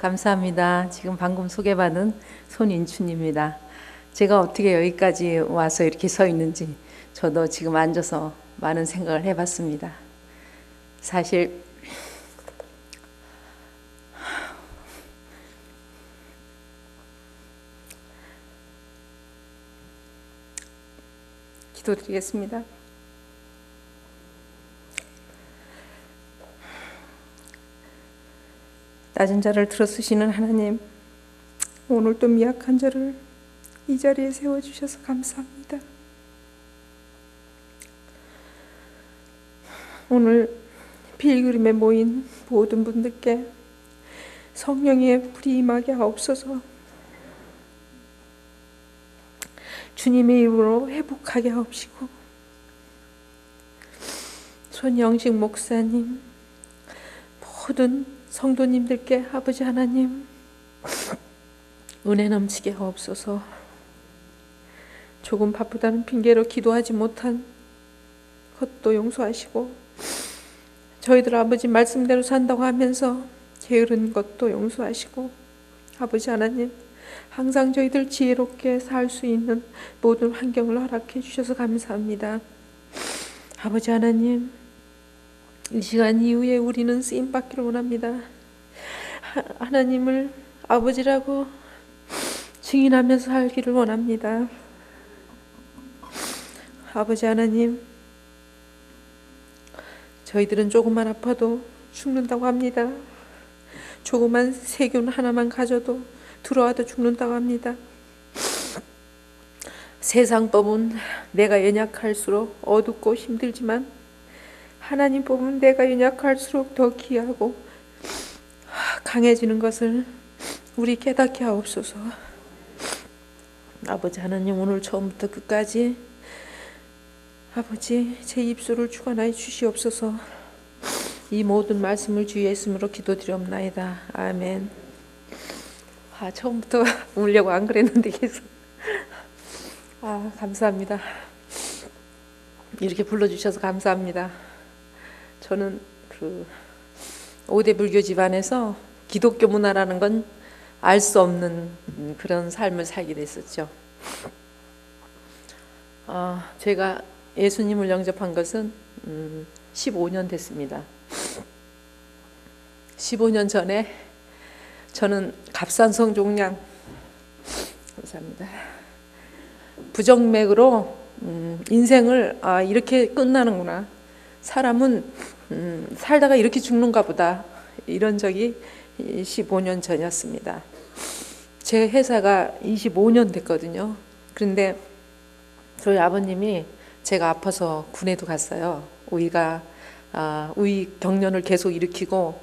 감사합니다. 지금 방금 소개받은 손인춘입니다. 제가 어떻게 여기까지 와서 이렇게 서 있는지 저도 지금 앉아서 많은 생각을 해봤습니다. 사실 기도드리겠습니다. 낮은 자를 들어쓰시는 하나님, 오늘도 미약한 자를 이 자리에 세워주셔서 감사합니다. 오늘 필그림에 모인 모든 분들께 성령의 불이 임하게 하옵소서. 주님의 이름으로 회복하게 하옵시고, 손영식 목사님, 모든 성도님들께 아버지 하나님 은혜 넘치게 하옵소서. 조금 바쁘다는 핑계로 기도하지 못한 것도 용서하시고, 저희들 아버지 말씀대로 산다고 하면서 게으른 것도 용서하시고, 아버지 하나님 항상 저희들 지혜롭게 살 수 있는 모든 환경을 허락해 주셔서 감사합니다. 아버지 하나님, 이 시간 이후에 우리는 쓰임 받기를 원합니다. 하나님을 아버지라고 증인하면서 살기를 원합니다. 아버지 하나님, 저희들은 조금만 아파도 죽는다고 합니다. 조그만 세균 하나만 가져도 들어와도 죽는다고 합니다. 세상 법은 내가 연약할수록 어둡고 힘들지만 하나님 법은 내가 연약할수록 더 귀하고 강해지는 것을 우리 깨닫게 하옵소서. 아버지 하나님, 오늘 처음부터 끝까지 아버지 제 입술을 주관하여 주시옵소서. 이 모든 말씀을 주 예수님으로 기도드리옵나이다. 아멘. 처음부터 울려고 안 그랬는데 계속 감사합니다. 이렇게 불러주셔서 감사합니다. 저는 5대 불교 집안에서 기독교 문화라는 건 알 수 없는 그런 삶을 살게 됐었죠. 제가 예수님을 영접한 것은 15년 됐습니다. 15년 전에 저는 갑산성 종양, 감사합니다, 부정맥으로 인생을 이렇게 끝나는구나, 사람은 살다가 이렇게 죽는가 보다, 이런 적이 15년 전이었습니다. 제 회사가 25년 됐거든요. 그런데 저희 아버님이 제가 아파서 군에도 갔어요. 우이 경련을 계속 일으키고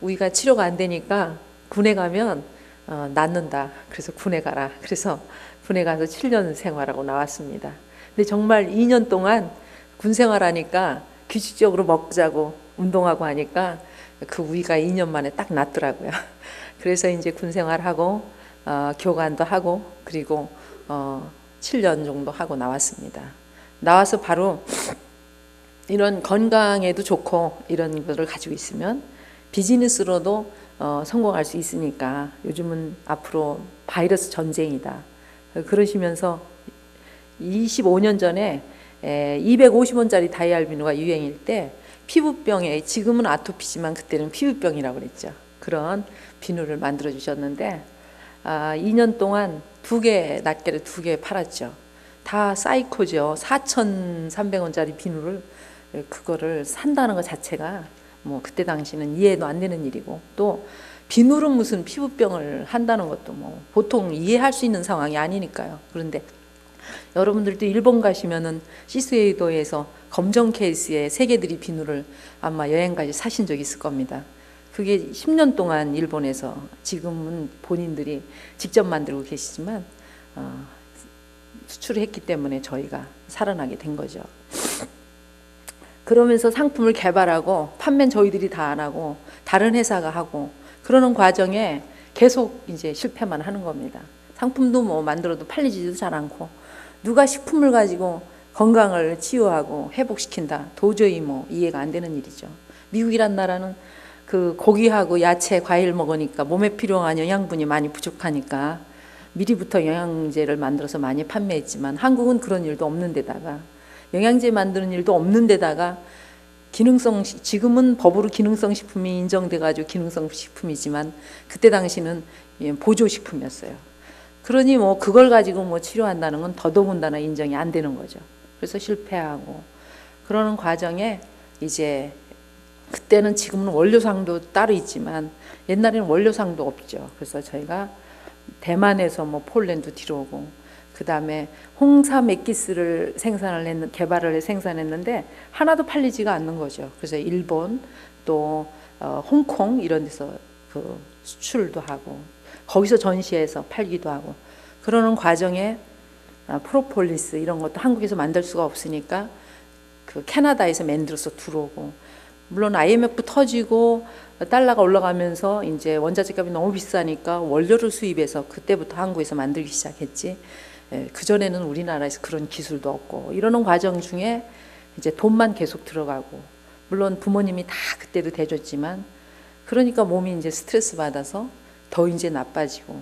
우이가 치료가 안 되니까 군에 가면 낫는다. 그래서 군에 가라. 그래서 군에 가서 7년 생활하고 나왔습니다. 근데 정말 2년 동안 군 생활하니까 규칙적으로 먹고 자고 운동하고 하니까 그 우이가 2년 만에 딱 낫더라고요. 그래서 이제 군 생활하고 교관도 하고 그리고 7년 정도 하고 나왔습니다. 나와서 바로 이런 건강에도 좋고 이런 것을 가지고 있으면 비즈니스로도 성공할 수 있으니까 요즘은 앞으로 바이러스 전쟁이다. 그러시면서 25년 전에 250원짜리 다이알 비누가 유행일 때 피부병에, 지금은 아토피지만 그때는 피부병이라고 그랬죠. 그런 비누를 만들어 주셨는데 2년 동안 낱개를 2개 팔았죠. 다 사이코죠. 4,300원짜리 비누를 그거를 산다는 것 자체가 뭐 그때 당시는 이해도 안 되는 일이고, 또 비누로 무슨 피부병을 한다는 것도 뭐 보통 이해할 수 있는 상황이 아니니까요. 그런데 여러분들도 일본 가시면은 시스에이도에서 검정 케이스에 세계들이 비누를 아마 여행까지 사신 적 있을 겁니다. 그게 10년 동안 일본에서, 지금은 본인들이 직접 만들고 계시지만 수출을 했기 때문에 저희가 살아나게 된 거죠. 그러면서 상품을 개발하고 판매는 저희들이 다 안 하고 다른 회사가 하고, 그러는 과정에 계속 이제 실패만 하는 겁니다. 상품도 뭐 만들어도 팔리지도 잘 않고, 누가 식품을 가지고 건강을 치유하고 회복시킨다, 도저히 뭐 이해가 안 되는 일이죠. 미국이란 나라는 그 고기하고 야채, 과일 먹으니까 몸에 필요한 영양분이 많이 부족하니까 미리부터 영양제를 만들어서 많이 판매했지만 한국은 그런 일도 없는 데다가 영양제 만드는 일도 없는 데다가 기능성, 지금은 법으로 기능성 식품이 인정돼 가지고 기능성 식품이지만 그때 당시는 보조식품이었어요. 그러니 뭐 그걸 가지고 뭐 치료한다는 건 더더군다나 인정이 안 되는 거죠. 그래서 실패하고 그러는 과정에 이제 그때는 지금은 원료상도 따로 있지만 옛날에는 원료상도 없죠. 그래서 저희가 대만에서 뭐 폴란드 들어오고 그 다음에 홍삼 액기스를 생산했는데 하나도 팔리지가 않는 거죠. 그래서 일본 또 홍콩 이런 데서 그 수출도 하고 거기서 전시해서 팔기도 하고 그러는 과정에 프로폴리스 이런 것도 한국에서 만들 수가 없으니까 그 캐나다에서 만들어서 들어오고 물론 IMF 터지고 달러가 올라가면서 이제 원자재 값이 너무 비싸니까 원료를 수입해서 그때부터 한국에서 만들기 시작했지. 그 전에는 우리나라에서 그런 기술도 없고 이러는 과정 중에 이제 돈만 계속 들어가고 물론 부모님이 다 그때도 대줬지만 그러니까 몸이 이제 스트레스 받아서 더 이제 나빠지고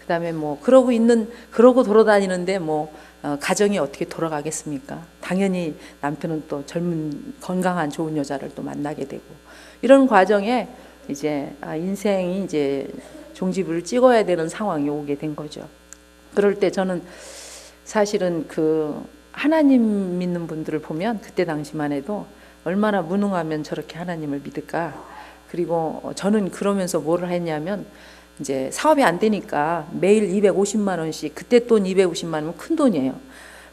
그다음에 뭐 그러고 돌아다니는데 뭐 가정이 어떻게 돌아가겠습니까? 당연히 남편은 또 젊은 건강한 좋은 여자를 또 만나게 되고 이런 과정에 이제 인생이 이제 종지부를 찍어야 되는 상황이 오게 된 거죠. 그럴 때 저는 사실은 그 하나님 믿는 분들을 보면 그때 당시만 해도 얼마나 무능하면 저렇게 하나님을 믿을까. 그리고 저는 그러면서 뭐를 했냐면 이제 사업이 안 되니까 매일 250만 원씩 그때 돈 250만 원은 큰 돈이에요.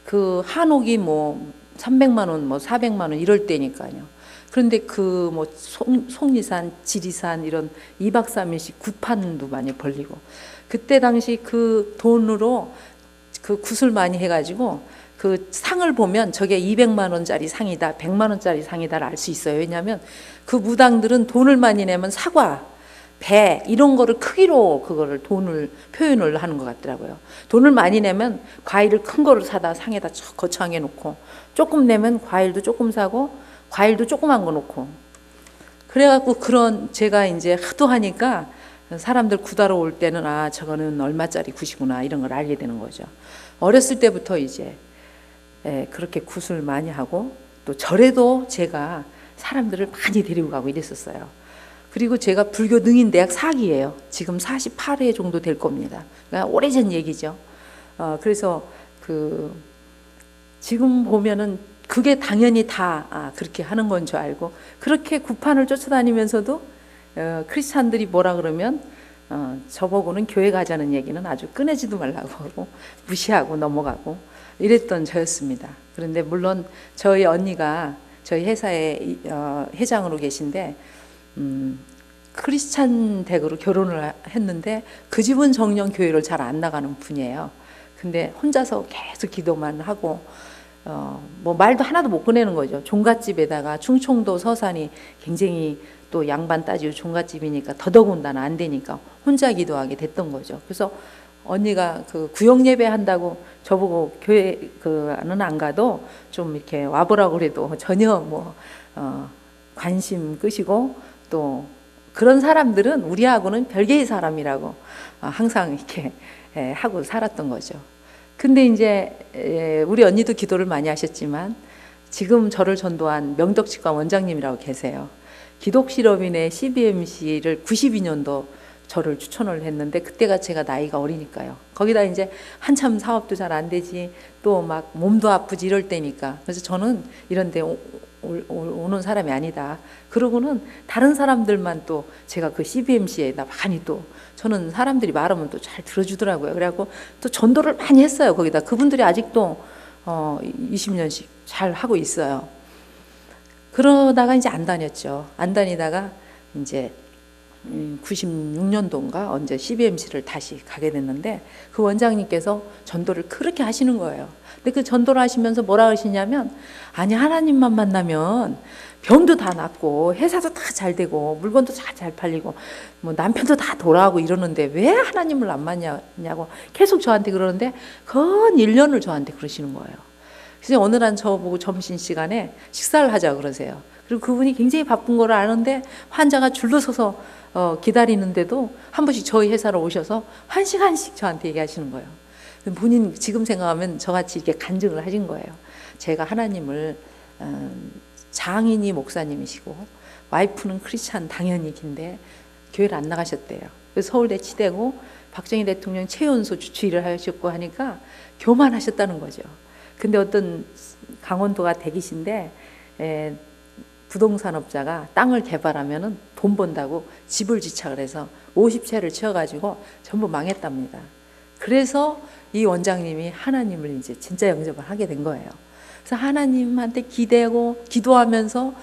그 한옥이 뭐 300만 원, 뭐 400만 원 이럴 때니까요. 그런데 그 뭐 속리산, 지리산 이런 2박 3일씩 구판도 많이 벌리고 그때 당시 그 돈으로 그 굿을 많이 해가지고 그 상을 보면 저게 200만 원짜리 상이다, 100만 원짜리 상이다를 알 수 있어요. 왜냐하면 그 무당들은 돈을 많이 내면 사과, 배 이런 거를 크기로 그거를 돈을 표현을 하는 것 같더라고요. 돈을 많이 내면 과일을 큰 거를 사다 상에다 거창해 놓고 조금 내면 과일도 조금 사고 과일도 조그만 거 놓고 그래갖고 그런 제가 이제 하도 하니까 사람들 굿하러 올 때는 아 저거는 얼마짜리 굿이구나 이런 걸 알게 되는 거죠. 어렸을 때부터 이제 그렇게 굿을 많이 하고 또 절에도 제가 사람들을 많이 데리고 가고 이랬었어요. 그리고 제가 불교 능인대학 4기예요. 지금 48회 정도 될 겁니다. 그러니까 오래전 얘기죠. 그래서 그 지금 보면은 그게 당연히 다 그렇게 하는 건 줄 알고 그렇게 구판을 쫓아다니면서도 크리스찬들이 뭐라 그러면 저보고는 교회 가자는 얘기는 아주 꺼내지도 말라고 하고 무시하고 넘어가고 이랬던 저였습니다. 그런데 물론 저희 언니가 저희 회사의 회장으로 계신데 크리스찬 댁으로 결혼을 했는데 그 집은 정녕 교회를 잘 안 나가는 분이에요. 근데 혼자서 계속 기도만 하고 뭐 말도 하나도 못 꺼내는 거죠. 종갓집에다가 충청도 서산이 굉장히 또 양반 따지고 종갓집이니까 더더군다나 안 되니까 혼자 기도하게 됐던 거죠. 그래서 언니가 그 구역 예배 한다고 저보고 교회 그는 안 가도 좀 이렇게 와보라고 그래도 전혀 뭐 관심 끄시고 또 그런 사람들은 우리하고는 별개의 사람이라고 항상 이렇게 하고 살았던 거죠. 근데 이제 우리 언니도 기도를 많이 하셨지만 지금 저를 전도한 명덕치과 원장님이라고 계세요. 기독실업인의 CBMC를 92년도 저를 추천을 했는데 그때가 제가 나이가 어리니까요. 거기다 이제 한참 사업도 잘 안 되지 또 막 몸도 아프지 이럴 때니까 그래서 저는 이런 데 오는 사람이 아니다. 그러고는 다른 사람들만 또 제가 그 CBMC에다 많이 또 저는 사람들이 말하면 또 잘 들어주더라고요. 그래갖고 또 전도를 많이 했어요. 거기다 그분들이 아직도 20년씩 잘 하고 있어요. 그러다가 이제 안 다녔죠. 안 다니다가 이제 96년도인가 언제 CBMC를 다시 가게 됐는데 그 원장님께서 전도를 그렇게 하시는 거예요. 근데 그 전도를 하시면서 뭐라 하시냐면 아니 하나님만 만나면 병도 다 낫고 회사도 다 잘 되고 물건도 다 잘 팔리고 뭐 남편도 다 돌아가고 이러는데 왜 하나님을 안 만나냐고 계속 저한테 그러는데 건 1년을 저한테 그러시는 거예요. 그래서 어느 날 저보고 점심시간에 식사를 하자 그러세요. 그리고 그분이 굉장히 바쁜 걸 아는데 환자가 줄로 서서 기다리는데도 한 번씩 저희 회사로 오셔서 1시간씩 저한테 얘기하시는 거예요. 본인 지금 생각하면 저같이 이렇게 간증을 하신 거예요. 제가 하나님을 장인이 목사님이시고 와이프는 크리스찬 당연히긴데 교회를 안 나가셨대요. 그래서 서울대 치대고 박정희 대통령 최연소 주치의를 하셨고 하니까 교만하셨다는 거죠. 근데 어떤 강원도가 대기신데 부동산업자가 땅을 개발하면은 돈 번다고 집을 지착을 해서 50채를 치워가지고 전부 망했답니다. 그래서 이 원장님이 하나님을 이제 진짜 영접을 하게 된 거예요. 그래서 하나님한테 기대고 기도하면서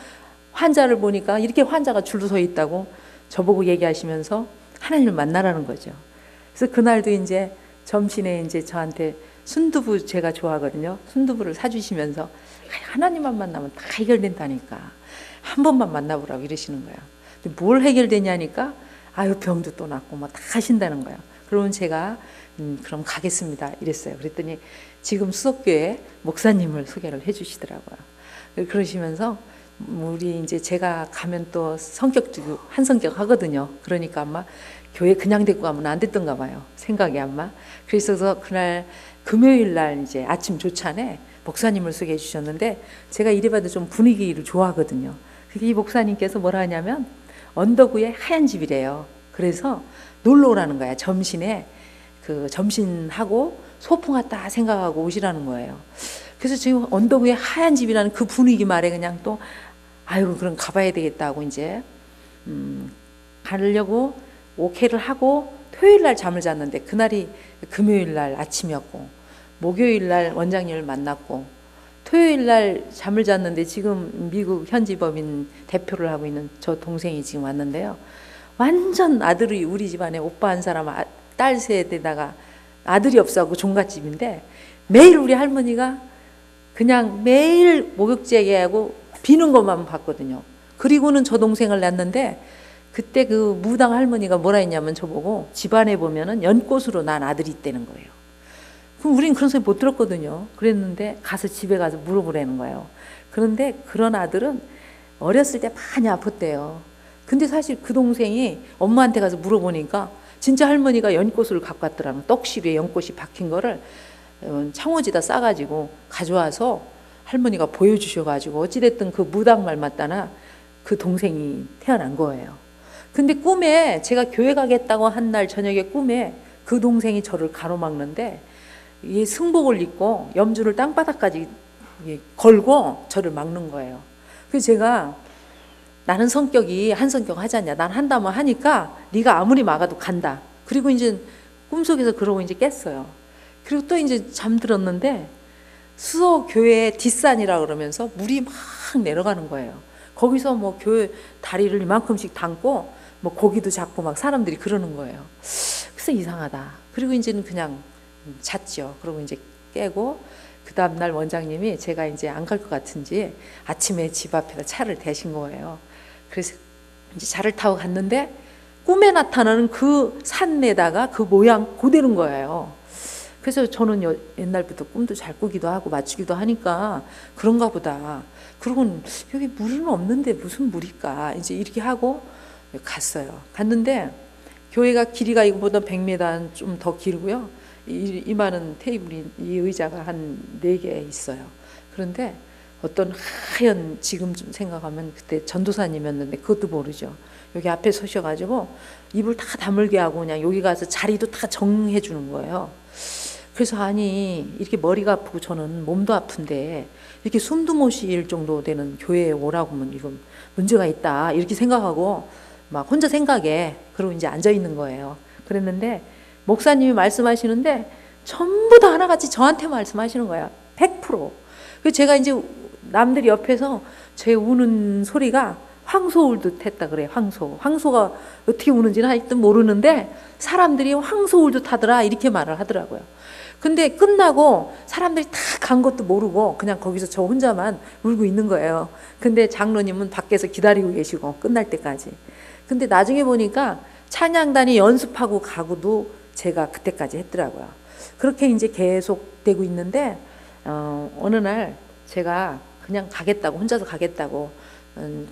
환자를 보니까 이렇게 환자가 줄로 서 있다고 저보고 얘기하시면서 하나님을 만나라는 거죠. 그래서 그날도 이제 점심에 이제 저한테 순두부 제가 좋아하거든요. 순두부를 사주시면서 하나님만 만나면 다 해결된다니까. 한 번만 만나보라고 이러시는 거예요. 근데 뭘 해결되냐니까 아유 병도 또 낫고 뭐 다 하신다는 거예요. 그러면 제가 그럼 가겠습니다 이랬어요. 그랬더니 지금 수석교회 목사님을 소개를 해주시더라고요. 그러시면서 우리 이제 제가 가면 또 성격도 한 성격 하거든요. 그러니까 아마 교회 그냥 데리고 가면 안 됐던가 봐요. 생각이 아마. 그래서 그날 금요일 날 이제 아침 조찬에 목사님을 소개해 주셨는데 제가 이래봐도 좀 분위기를 좋아하거든요. 이 목사님께서 뭐라 하냐면 언덕 위에 하얀 집이래요. 그래서 놀러 오라는 거야. 점심에 그 점심하고 소풍 왔다 생각하고 오시라는 거예요. 그래서 지금 언덕 위에 하얀 집이라는 그 분위기 말에 그냥 또 아이고 그럼 가봐야 되겠다고 이제 가려고 오케이를 하고 토요일 날 잠을 잤는데 그날이 금요일 날 아침이었고 목요일 날 원장님을 만났고 토요일 날 잠을 잤는데 지금 미국 현지 법인 대표를 하고 있는 저 동생이 지금 왔는데요. 완전 아들이 우리 집안에 오빠 한 사람 딸 셋에다가 아들이 없어하고 종갓집인데 매일 우리 할머니가 그냥 매일 목욕제하고 비는 것만 봤거든요. 그리고는 저 동생을 낳았는데 그때 그 무당 할머니가 뭐라 했냐면 저보고 집안에 보면은 연꽃으로 난 아들이 있다는 거예요. 그럼 우린 그런 소리 못 들었거든요. 그랬는데 가서 집에 가서 물어보라는 거예요. 그런데 그런 아들은 어렸을 때 많이 아팠대요. 근데 사실 그 동생이 엄마한테 가서 물어보니까 진짜 할머니가 연꽃을 갖고 왔더라는 떡시루에 연꽃이 박힌 거를 창호지다 싸가지고 가져와서 할머니가 보여주셔가지고 어찌됐든 그 무당 말 맞다나 그 동생이 태어난 거예요. 근데 꿈에 제가 교회 가겠다고 한 날 저녁에 꿈에 그 동생이 저를 가로막는데 이 승복을 입고 염주를 땅바닥까지 걸고 저를 막는 거예요. 그래서 제가 나는 성격이 한 성격 하지 않냐. 난 한다면 하니까 네가 아무리 막아도 간다. 그리고 이제 꿈속에서 그러고 이제 깼어요. 그리고 또 이제 잠들었는데 수서 교회 뒷산이라 그러면서 물이 막 내려가는 거예요. 거기서 뭐 교회 다리를 이만큼씩 담고 뭐 고기도 잡고 막 사람들이 그러는 거예요. 그래서 이상하다. 그리고 이제는 그냥 잤죠. 그리고 이제 깨고 그 다음날 원장님이 제가 이제 안 갈 것 같은지 아침에 집 앞에다 차를 대신 거예요. 그래서 이제 차를 타고 갔는데 꿈에 나타나는 그 산에다가 그 모양 그대로인 거예요. 그래서 저는 옛날부터 꿈도 잘 꾸기도 하고 맞추기도 하니까 그런가 보다. 그러고는 여기 물은 없는데 무슨 물일까 이제 이렇게 하고 갔어요. 갔는데 교회가 길이가 이거보다 100m 좀 더 길고요. 이만한 테이블이 이 의자가 한 4개 있어요. 그런데 어떤 하얀 지금 좀 생각하면 그때 전도사님이었는데 그것도 모르죠. 여기 앞에 서셔가지고 입을 다 다물게 하고 그냥 여기 가서 자리도 다 정해 주는 거예요. 그래서 아니 이렇게 머리가 아프고 저는 몸도 아픈데 이렇게 숨도 못 쉴 정도 되는 교회에 오라고 하면 이건 문제가 있다 이렇게 생각하고 막 혼자 생각에 그러고 이제 앉아 있는 거예요. 그랬는데 목사님이 말씀하시는데 전부 다 하나같이 저한테 말씀하시는 거야. 100%. 그래서 제가 이제 남들이 옆에서 제 우는 소리가 황소 울 듯 했다 그래요. 황소가 어떻게 우는지는 하여튼 모르는데 사람들이 황소 울 듯 하더라 이렇게 말을 하더라고요. 근데 끝나고 사람들이 다 간 것도 모르고 그냥 거기서 저 혼자만 울고 있는 거예요. 근데 장로님은 밖에서 기다리고 계시고 끝날 때까지. 근데 나중에 보니까 찬양단이 연습하고 가고도 제가 그때까지 했더라고요. 그렇게 이제 계속 되고 있는데 어느 날 제가 그냥 가겠다고 혼자서 가겠다고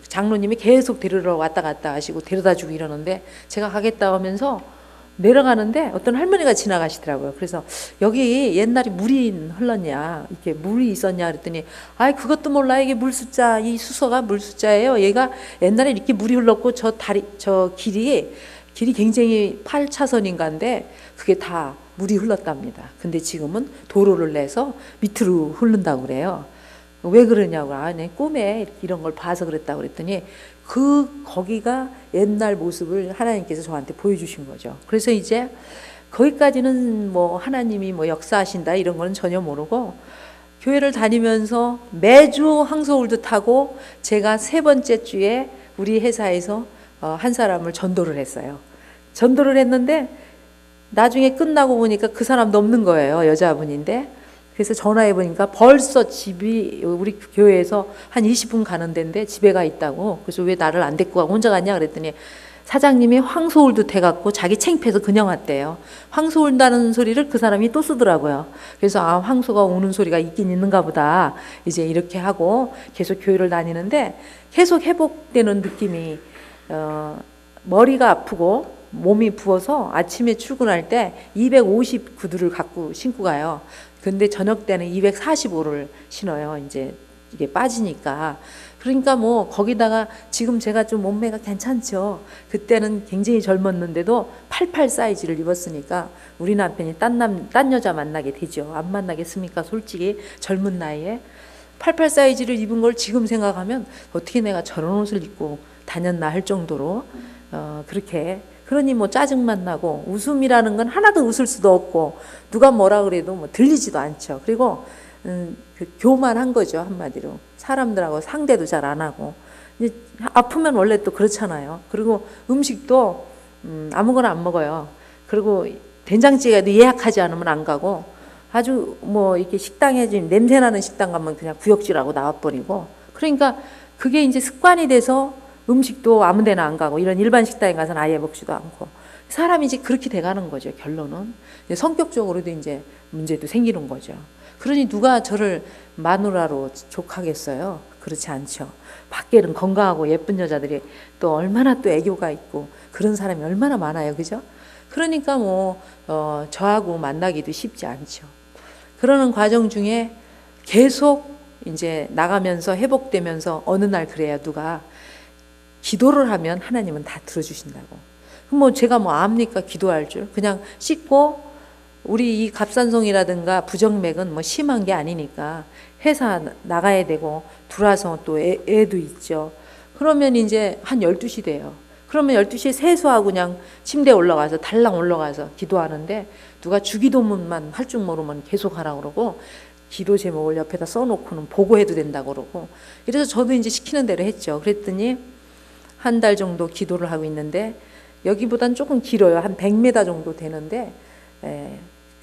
장로님이 계속 데리러 왔다 갔다 하시고 데려다 주고 이러는데 제가 가겠다 하면서 내려가는데 어떤 할머니가 지나가시더라고요. 그래서 여기 옛날에 물이 흘렀냐, 이렇게 물이 있었냐 그랬더니 아이 그것도 몰라, 이게 물 숫자, 이 수서가 물 숫자예요. 얘가 옛날에 이렇게 물이 흘렀고 저 길이 굉장히 8차선인가인데 그게 다 물이 흘렀답니다. 근데 지금은 도로를 내서 밑으로 흐른다고 그래요. 왜 그러냐고, 내 꿈에 이런 걸 봐서 그랬다고 그랬더니 거기가 옛날 모습을 하나님께서 저한테 보여주신 거죠. 그래서 이제 거기까지는 뭐 하나님이 뭐 역사하신다 이런 거는 전혀 모르고 교회를 다니면서 매주 황소울도 타고 제가 3번째 주에 우리 회사에서 한 사람을 전도를 했어요. 전도를 했는데 나중에 끝나고 보니까 그 사람도 없는 거예요. 여자분인데. 그래서 전화해 보니까 벌써 집이 우리 교회에서 한 20분 가는 데인데 집에 가 있다고. 그래서 왜 나를 안 데리고 가고 혼자 갔냐 그랬더니 사장님이 황소울도 돼갖고 자기 창피해서 그냥 왔대요. 황소 울다는 소리를 그 사람이 또 쓰더라고요. 그래서 황소가 우는 소리가 있긴 있는가 보다. 이제 이렇게 하고 계속 교회를 다니는데 계속 회복되는 느낌이 머리가 아프고 몸이 부어서 아침에 출근할 때 250 구두를 갖고 신고 가요. 근데 저녁 때는 245를 신어요. 이제 이게 빠지니까. 그러니까 뭐 거기다가 지금 제가 좀 몸매가 괜찮죠. 그때는 굉장히 젊었는데도 88 사이즈를 입었으니까 우리 남편이 딴 여자 만나게 되죠. 안 만나겠습니까? 솔직히 젊은 나이에 88 사이즈를 입은 걸 지금 생각하면 어떻게 내가 저런 옷을 입고 다녔나 할 정도로 그렇게. 그러니 뭐 짜증만 나고 웃음이라는 건 하나도 웃을 수도 없고 누가 뭐라 그래도 뭐 들리지도 않죠. 그리고 교만한 거죠. 한마디로 사람들하고 상대도 잘 안 하고. 아프면 원래 또 그렇잖아요. 그리고 음식도 아무거나 안 먹어요. 그리고 된장찌개도 예약하지 않으면 안 가고 아주 뭐 이렇게 식당에 지금 냄새나는 식당 가면 그냥 구역질하고 나와버리고. 그러니까 그게 이제 습관이 돼서 음식도 아무 데나 안 가고 이런 일반 식당에 가서는 아예 먹지도 않고 사람이 이제 그렇게 돼가는 거죠. 결론은 성격적으로도 이제 문제도 생기는 거죠. 그러니 누가 저를 마누라로 족하겠어요? 그렇지 않죠. 밖에는 건강하고 예쁜 여자들이 또 얼마나 또 애교가 있고 그런 사람이 얼마나 많아요. 그죠? 그러니까 뭐 저하고 만나기도 쉽지 않죠. 그러는 과정 중에 계속 이제 나가면서 회복되면서 어느 날 그래요. 누가 기도를 하면 하나님은 다 들어주신다고. 그럼 뭐 제가 뭐 압니까? 기도할 줄. 그냥 씻고 우리 이 갑산송이라든가 부정맥은 뭐 심한 게 아니니까 회사 나가야 되고 들어와서 또 애도 있죠. 그러면 이제 한 12시 돼요. 그러면 12시에 세수하고 그냥 침대에 올라가서 달랑 올라가서 기도하는데 누가 주기도문만 할 줄 모르면 계속 하라고 그러고 기도 제목을 옆에다 써놓고는 보고해도 된다고 그러고 이래서 저도 이제 시키는 대로 했죠. 그랬더니 한 달 정도 기도를 하고 있는데 여기보단 조금 길어요. 한 100m 정도 되는데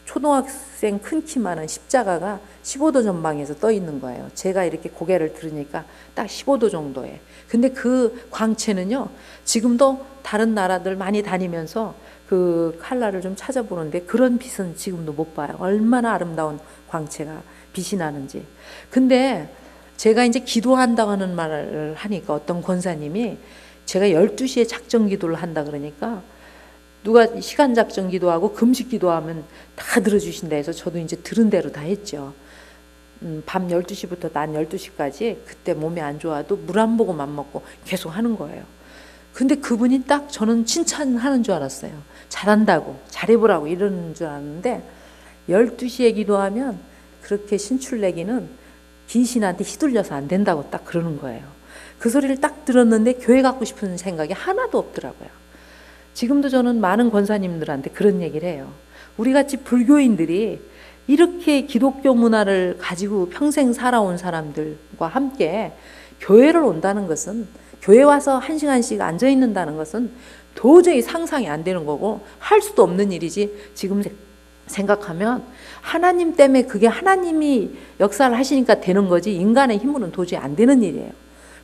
초등학생 큰 키만한 십자가가 15도 전방에서 떠 있는 거예요. 제가 이렇게 고개를 들으니까 딱 15도 정도에. 근데 그 광채는요. 지금도 다른 나라들 많이 다니면서 그 칼라를 좀 찾아보는데 그런 빛은 지금도 못 봐요. 얼마나 아름다운 광채가 빛이 나는지. 근데 제가 이제 기도한다고 하는 말을 하니까 어떤 권사님이 제가 12시에 작정 기도를 한다 그러니까 누가 시간 작정 기도하고 금식 기도하면 다 들어주신다 해서 저도 이제 들은 대로 다 했죠. 밤 12시부터 낮 12시까지 그때 몸이 안 좋아도 물 한 모금만 먹고 계속 하는 거예요. 근데 그분이 딱 저는 칭찬하는 줄 알았어요. 잘한다고, 잘해보라고 이러는 줄 알았는데 12시에 기도하면 그렇게 신출내기는 귀신한테 휘둘려서 안 된다고 딱 그러는 거예요. 그 소리를 딱 들었는데 교회 가고 싶은 생각이 하나도 없더라고요. 지금도 저는 많은 권사님들한테 그런 얘기를 해요. 우리같이 불교인들이 이렇게 기독교 문화를 가지고 평생 살아온 사람들과 함께 교회를 온다는 것은, 교회 와서 1시간씩 앉아 있는다는 것은 도저히 상상이 안 되는 거고 할 수도 없는 일이지. 지금 생각하면 하나님 때문에 그게 하나님이 역사를 하시니까 되는 거지 인간의 힘으로는 도저히 안 되는 일이에요.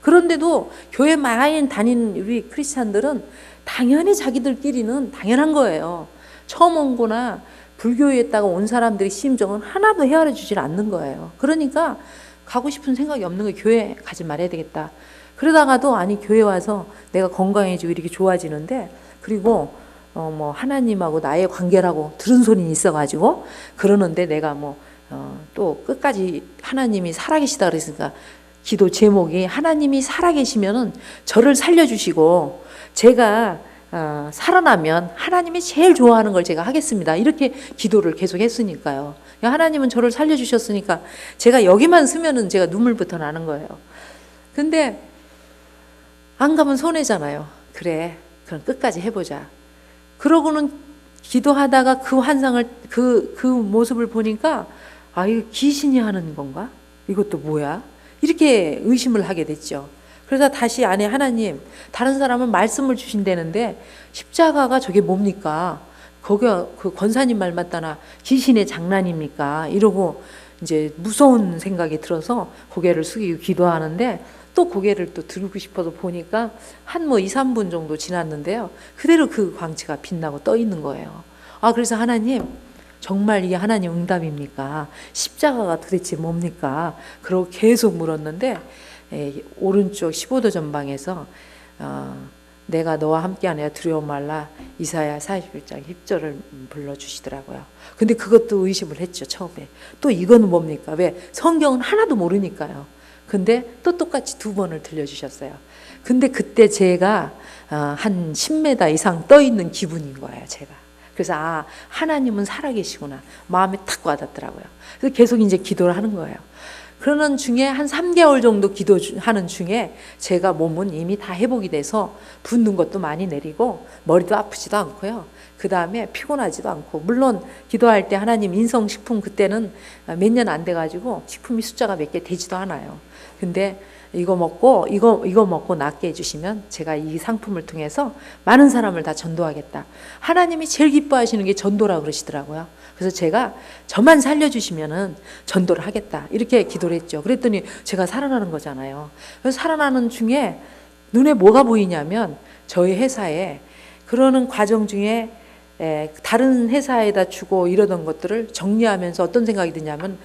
그런데도 교회 많이 다니는 우리 크리스찬들은 당연히 자기들끼리는 당연한 거예요. 처음 온 거나 불교에다가 온 사람들의 심정은 하나도 헤아려 주질 않는 거예요. 그러니까 가고 싶은 생각이 없는 거예요. 교회 가지 말아야 되겠다. 그러다가도 아니 교회 와서 내가 건강해지고 이렇게 좋아지는데, 그리고 뭐 하나님하고 나의 관계라고 들은 소리는 있어가지고 그러는데, 내가 또 끝까지 하나님이 살아계시다 그랬으니까 기도 제목이 하나님이 살아계시면은 저를 살려주시고 제가 살아나면 하나님이 제일 좋아하는 걸 제가 하겠습니다. 이렇게 기도를 계속 했으니까요. 하나님은 저를 살려주셨으니까 제가 여기만 서면은 제가 눈물부터 나는 거예요. 근데 안 가면 손해잖아요. 그래, 그럼 끝까지 해보자. 그러고는 기도하다가 그 환상을, 그 모습을 보니까 이거 귀신이 하는 건가? 이것도 뭐야? 이렇게 의심을 하게 됐죠. 그래서 다시 안에 하나님, 다른 사람은 말씀을 주신다는데 십자가가 저게 뭡니까? 거기가 그 권사님 말 맞다나 귀신의 장난입니까? 이러고 이제 무서운 생각이 들어서 고개를 숙이고 기도하는데, 또 고개를 또 들고 싶어서 보니까 한 2, 3분 정도 지났는데요. 그대로 그 광채가 빛나고 떠 있는 거예요. 그래서 하나님, 정말 이게 하나님 응답입니까? 십자가가 도대체 뭡니까? 그러고 계속 물었는데, 오른쪽 15도 전방에서 내가 너와 함께하냐 두려워 말라, 이사야 41장 10절을 불러주시더라고요. 근데 그것도 의심을 했죠, 처음에. 또 이거는 뭡니까? 왜? 성경은 하나도 모르니까요. 근데 또 똑같이 2번을 들려주셨어요. 근데 그때 제가 한 10m 이상 떠 있는 기분인 거예요, 제가. 그래서 하나님은 살아계시구나 마음에 탁 와닿더라고요. 그래서 계속 이제 기도를 하는 거예요. 그러는 중에 한 3개월 정도 기도하는 중에 제가 몸은 이미 다 회복이 돼서 붓는 것도 많이 내리고 머리도 아프지도 않고요. 그 다음에 피곤하지도 않고, 물론 기도할 때 하나님 인성식품, 그때는 몇 년 안 돼가지고 식품이 숫자가 몇 개 되지도 않아요. 근데 이거 먹고 낫게 해주시면 제가 이 상품을 통해서 많은 사람을 다 전도하겠다. 하나님이 제일 기뻐하시는 게 전도라 그러시더라고요. 그래서 제가 저만 살려주시면은 전도를 하겠다, 이렇게 기도를 했죠. 그랬더니 제가 살아나는 거잖아요. 그래서 살아나는 중에 눈에 뭐가 보이냐면, 저희 회사에 그러는 과정 중에 다른 회사에다 주고 이러던 것들을 정리하면서 어떤 생각이 드냐면,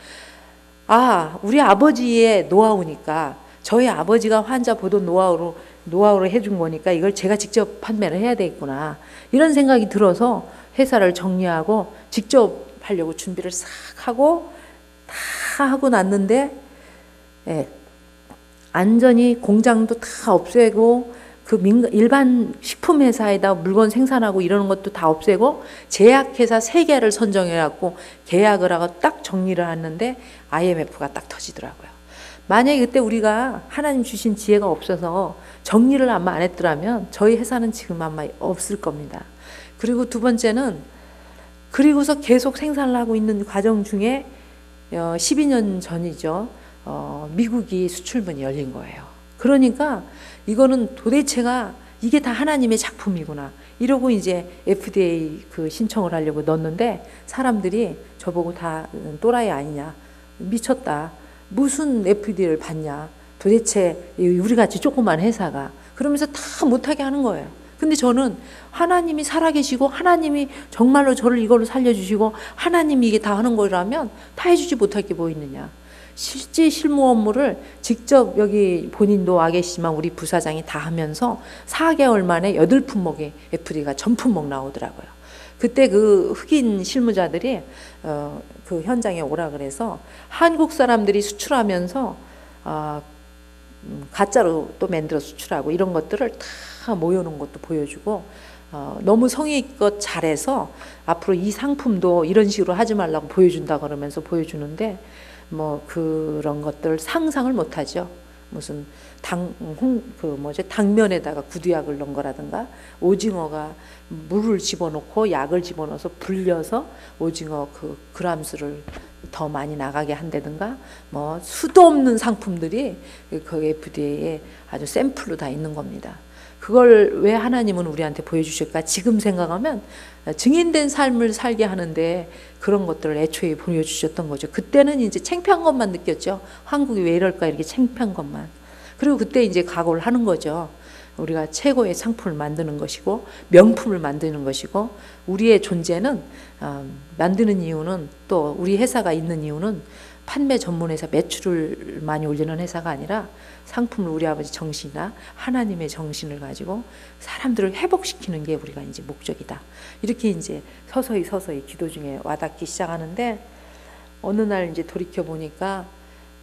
우리 아버지의 노하우니까, 저희 아버지가 환자 보던 노하우로 해준 거니까 이걸 제가 직접 판매를 해야 되겠구나, 이런 생각이 들어서 회사를 정리하고 직접 하려고 준비를 싹 하고 다 하고 났는데, 안전히 공장도 다 없애고 그 일반 식품 회사에다 물건 생산하고 이러는 것도 다 없애고 제약회사 3개를 선정해갖고 계약을 하고 딱 정리를 했는데 IMF가 딱 터지더라고요. 만약에 그때 우리가 하나님 주신 지혜가 없어서 정리를 아마 안 했더라면 저희 회사는 지금 아마 없을 겁니다. 그리고 2번째는, 그리고서 계속 생산을 하고 있는 과정 중에 12년 전이죠. 미국이 수출문이 열린 거예요. 그러니까 이거는 도대체가 이게 다 하나님의 작품이구나, 이러고 이제 FDA 그 신청을 하려고 넣었는데, 사람들이 저보고 다 또라이 아니냐, 미쳤다, 무슨 FDA를 받냐, 도대체 우리같이 조그만 회사가, 그러면서 다 못하게 하는 거예요. 근데 저는 하나님이 살아계시고 하나님이 정말로 저를 이걸로 살려주시고 하나님이 이게 다 하는 거라면 다 해주지 못할 게 뭐 있느냐. 실제 실무 업무를 직접, 여기 본인도 와 계시지만 우리 부사장이 다 하면서 4개월 만에 8품목의 FD가 전품목 나오더라고요. 그때 그 흑인 실무자들이 그 현장에 오라 그래서 한국 사람들이 수출하면서 가짜로 또 만들어 수출하고 이런 것들을 다 모여놓은 것도 보여주고, 너무 성의껏 잘해서 앞으로 이 상품도 이런 식으로 하지 말라고 보여준다 그러면서 보여주는데, 뭐 그런 것들 상상을 못하죠. 무슨 당면에다가 구두약을 넣은 거라든가, 오징어가 물을 집어넣고 약을 집어넣어서 불려서 오징어 그 그람수를 더 많이 나가게 한다든가, 뭐 수도 없는 상품들이 그 FDA에 아주 샘플로 다 있는 겁니다. 그걸 왜 하나님은 우리한테 보여주실까? 지금 생각하면 증인된 삶을 살게 하는데 그런 것들을 애초에 보여주셨던 거죠. 그때는 이제 창피한 것만 느꼈죠. 한국이 왜 이럴까, 이렇게 창피한 것만. 그리고 그때 이제 각오를 하는 거죠. 우리가 최고의 상품을 만드는 것이고 명품을 만드는 것이고, 우리의 존재는 만드는 이유는, 또 우리 회사가 있는 이유는 판매 전문회사, 매출을 많이 올리는 회사가 아니라 상품을 우리 아버지 정신이나 하나님의 정신을 가지고 사람들을 회복시키는 게 우리가 이제 목적이다. 이렇게 이제 서서히 기도 중에 와닿기 시작하는데, 어느 날 이제 돌이켜 보니까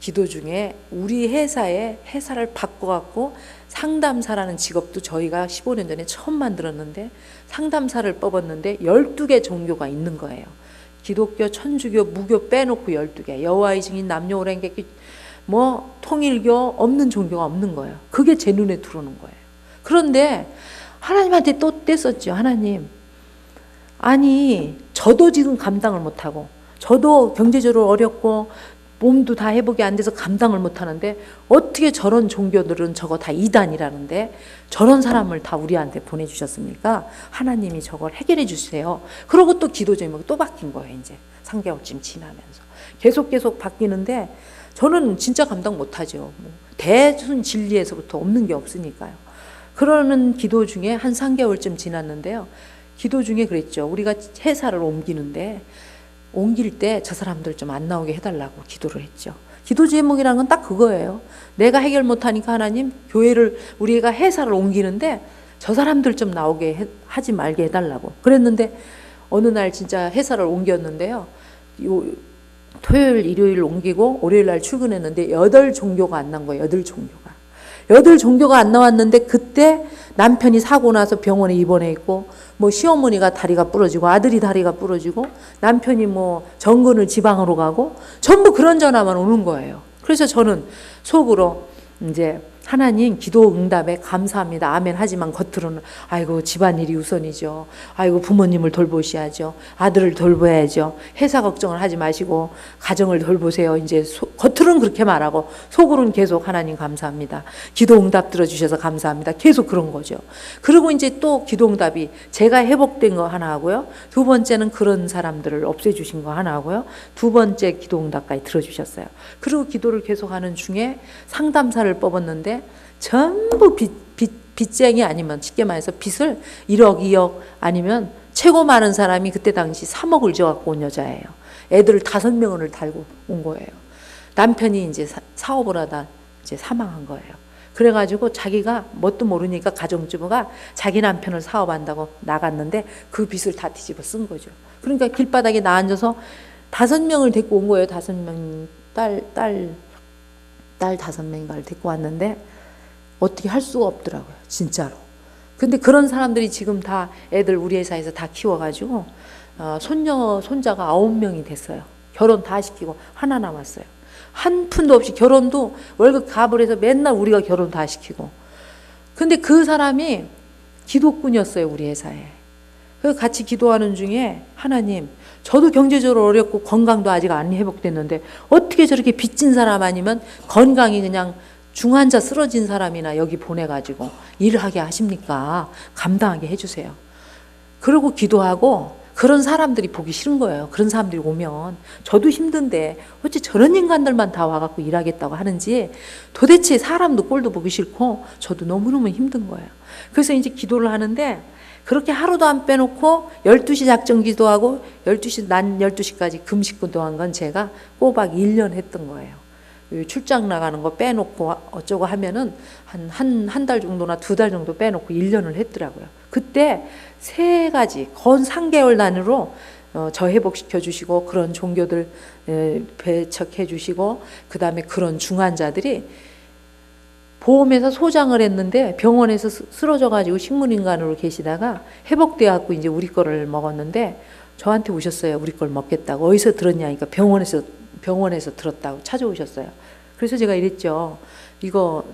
기도 중에 우리 회사를 바꿔갖고 상담사라는 직업도 저희가 15년 전에 처음 만들었는데 상담사를 뽑았는데 12개 종교가 있는 거예요. 기독교, 천주교, 무교 빼놓고 12개. 여호와의 증인, 남녀 오랜객기, 뭐 통일교, 없는 종교가 없는 거예요. 그게 제 눈에 들어오는 거예요. 그런데 하나님한테 또 뗐었죠. 하나님, 아니 저도 지금 감당을 못하고, 저도 경제적으로 어렵고 몸도 다 회복이 안 돼서 감당을 못하는데 어떻게 저런 종교들은 저거 다 이단이라는데 저런 사람을 다 우리한테 보내주셨습니까? 하나님이 저걸 해결해 주세요. 그러고 또 기도 제목이 또 바뀐 거예요. 이제 3개월쯤 지나면서 계속 바뀌는데 저는 진짜 감당 못하죠. 뭐 대순 진리에서부터 없는 게 없으니까요. 그러는 기도 중에 한 3개월쯤 지났는데요. 기도 중에 그랬죠. 우리가 회사를 옮기는데 옮길 때 저 사람들 좀 안 나오게 해달라고 기도를 했죠. 기도 제목이라는 건 딱 그거예요. 내가 해결 못하니까 하나님, 교회를 우리가 회사를 옮기는데 저 사람들 좀 나오게 하지 말게 해달라고 그랬는데, 어느 날 진짜 회사를 옮겼는데요. 토요일, 일요일 옮기고 월요일 날 출근했는데 8종교가 안 난 거예요. 8종교가 안 나왔는데, 그때 남편이 사고 나서 병원에 입원해 있고, 뭐 시어머니가 다리가 부러지고 아들이 다리가 부러지고 남편이 뭐 정근을 지방으로 가고 전부 그런 전화만 오는 거예요. 그래서 저는 속으로 이제 하나님 기도 응답에 감사합니다. 아멘 하지만 겉으로는 아이고 집안일이 우선이죠. 아이고 부모님을 돌보셔야죠. 아들을 돌봐야죠. 회사 걱정을 하지 마시고 가정을 돌보세요. 이제 겉으로는 그렇게 말하고 속으로는 계속 하나님 감사합니다. 기도 응답 들어주셔서 감사합니다. 계속 그런 거죠. 그리고 이제 또 기도 응답이 제가 회복된 거 하나 하고요. 두 번째는 그런 사람들을 없애주신 거 하나 하고요. 두 번째 기도 응답까지 들어주셨어요. 그리고 기도를 계속하는 중에 상담사를 뽑았는데 전부 빚쟁이, 아니면 쉽게 말해서 빚을 1억, 2억, 아니면 최고 많은 사람이 그때 당시 3억을 져갖고 온 여자예요. 애들을 5명을 달고 온 거예요. 남편이 이제 사업을 하다 이제 사망한 거예요. 그래가지고 자기가 뭣도 모르니까 가정주부가 자기 남편을 사업한다고 나갔는데 그 빚을 다 뒤집어 쓴 거죠. 그러니까 길바닥에 나앉아서 5명을 데리고 온 거예요. 5명, 딸 5명인가를 데리고 왔는데 어떻게 할 수가 없더라고요. 진짜로. 근데 그런 사람들이 지금 다 애들 우리 회사에서 다 키워가지고 손녀, 손자가 9명이 됐어요. 결혼 다 시키고 하나 남았어요. 한 푼도 없이 결혼도 월급 가불 해서 맨날 우리가 결혼 다 시키고. 근데 그 사람이 기도꾼이었어요. 우리 회사에. 그래서 같이 기도하는 중에 하나님, 저도 경제적으로 어렵고 건강도 아직 안 회복됐는데 어떻게 저렇게 빚진 사람 아니면 건강이 그냥 중환자 쓰러진 사람이나 여기 보내가지고 일을 하게 하십니까? 감당하게 해주세요. 그러고 기도하고 그런 사람들이 보기 싫은 거예요. 그런 사람들이 오면 저도 힘든데 어찌 저런 인간들만 다 와갖고 일하겠다고 하는지, 도대체 사람도 꼴도 보기 싫고 저도 너무너무 힘든 거예요. 그래서 이제 기도를 하는데 그렇게 하루도 안 빼놓고 12시 작정 기도하고 12시까지 금식 기도한 건 제가 꼬박 1년 했던 거예요. 출장 나가는 거 빼놓고 어쩌고 하면은 한 달 정도나 2달 정도 빼놓고 1년을 했더라고요. 그때 3가지, 건 3개월 단위로 저 회복시켜 주시고 그런 종교들 배척해 주시고, 그 다음에 그런 중환자들이 보험회사 소장을 했는데 병원에서 쓰러져가지고 식물인간으로 계시다가 회복돼갖고 이제 우리 거를 먹었는데 저한테 오셨어요. 우리 걸 먹겠다고. 어디서 들었냐니까 병원에서 들었다고 찾아오셨어요. 그래서 제가 이랬죠. 이거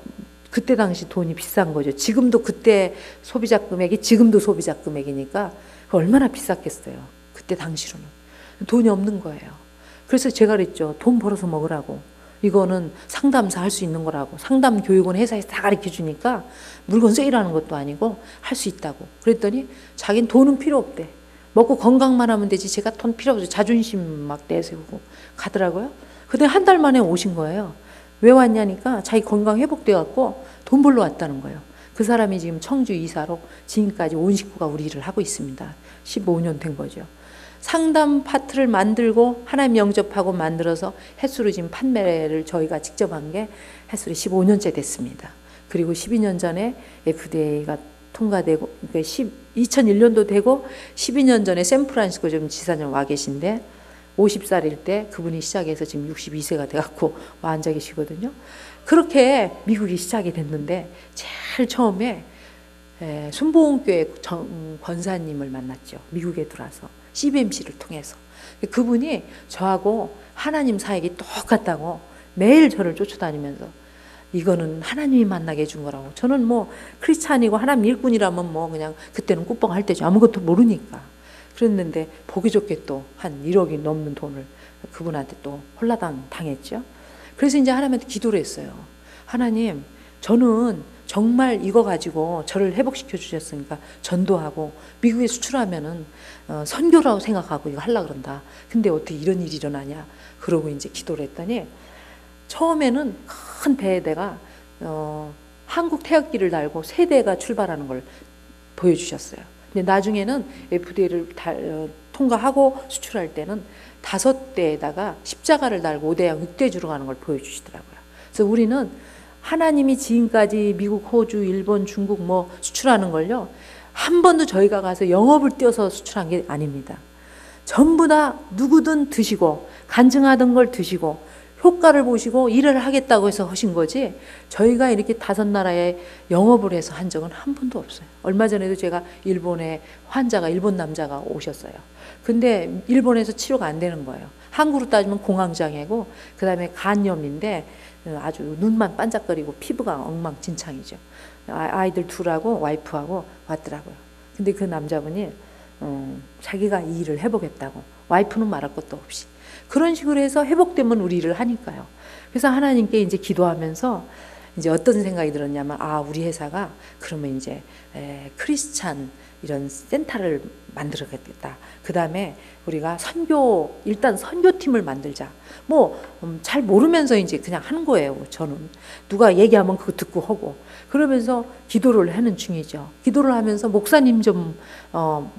그때 당시 돈이 비싼 거죠. 지금도 그때 소비자 금액이 지금도 소비자 금액이니까 얼마나 비쌌겠어요. 그때 당시로는. 돈이 없는 거예요. 그래서 제가 그랬죠. 돈 벌어서 먹으라고. 이거는 상담사 할 수 있는 거라고. 상담 교육은 회사에서 다 가르쳐 주니까 물건 세일하는 것도 아니고 할 수 있다고. 그랬더니 자기는 돈은 필요 없대. 먹고 건강만 하면 되지 제가 돈 필요 없어. 자존심 막 내세우고 가더라고요. 근데 한 달 만에 오신 거예요. 왜 왔냐니까 자기 건강 회복돼 갖고 돈 벌러 왔다는 거예요. 그 사람이 지금 청주 이사로 지금까지 온 식구가 우리 일을 하고 있습니다. 15년 된 거죠. 상담 파트를 만들고 하나님 영접하고 만들어서 햇수로 지금 판매를 저희가 직접 한 게 햇수로 15년째 됐습니다. 그리고 12년 전에 FDA가 통과되고 2001년도 되고 12년 전에 샌프란시스코 좀 지사님 와 계신데 50살일 때 그분이 시작해서 지금 62세가 돼갖고 와 앉아 계시거든요. 그렇게 미국이 시작이 됐는데 제일 처음에 순복음교회 권사님을 만났죠. 미국에 들어와서 CBMC를 통해서. 그분이 저하고 하나님 사역이 똑같다고 매일 저를 쫓아다니면서 이거는 하나님이 만나게 해준 거라고. 저는 뭐 크리스찬이고 하나님 일꾼이라면 뭐 그냥 그때는 꾸뻥할 때죠. 아무것도 모르니까. 그랬는데 보기 좋게 또 한 1억이 넘는 돈을 그분한테 또 홀라당 당했죠. 그래서 이제 하나님한테 기도를 했어요. 하나님, 저는 정말 이거 가지고 저를 회복시켜 주셨으니까 전도하고 미국에 수출하면은 선교라고 생각하고 이거 하려고 그런다. 근데 어떻게 이런 일이 일어나냐. 그러고 이제 기도를 했더니 처음에는 큰 배에다가 한국 태극기를 달고 세 대가 출발하는 걸 보여주셨어요. 근데 나중에는 FDA를 통과하고 수출할 때는 5대에다가 십자가를 달고 5대양 6대주로 가는 걸 보여주시더라고요. 그래서 우리는 하나님이 지금까지 미국, 호주, 일본, 중국 뭐 수출하는 걸요, 한 번도 저희가 가서 영업을 띄어서 수출한 게 아닙니다. 전부 다 누구든 드시고 간증하던 걸 드시고 효과를 보시고 일을 하겠다고 해서 하신 거지, 저희가 이렇게 5나라에 영업을 해서 한 적은 한 번도 없어요. 얼마 전에도 제가 일본에 환자가, 일본 남자가 오셨어요. 근데 일본에서 치료가 안 되는 거예요. 한국으로 따지면 공황장애고 그 다음에 간염인데 아주 눈만 반짝거리고 피부가 엉망진창이죠. 아이들 둘하고 와이프하고 왔더라고요. 근데 그 남자분이 자기가 이 일을 해보겠다고, 와이프는 말할 것도 없이 그런 식으로 해서 회복되면 우리 일을 하니까요. 그래서 하나님께 이제 기도하면서 이제 어떤 생각이 들었냐면, 우리 회사가 그러면 이제 크리스찬 이런 센터를 만들어야겠다. 그 다음에 우리가 일단 선교팀을 만들자. 뭐 잘 모르면서 이제 그냥 하는 거예요. 저는 누가 얘기하면 그거 듣고 하고, 그러면서 기도를 하는 중이죠. 기도를 하면서 목사님 좀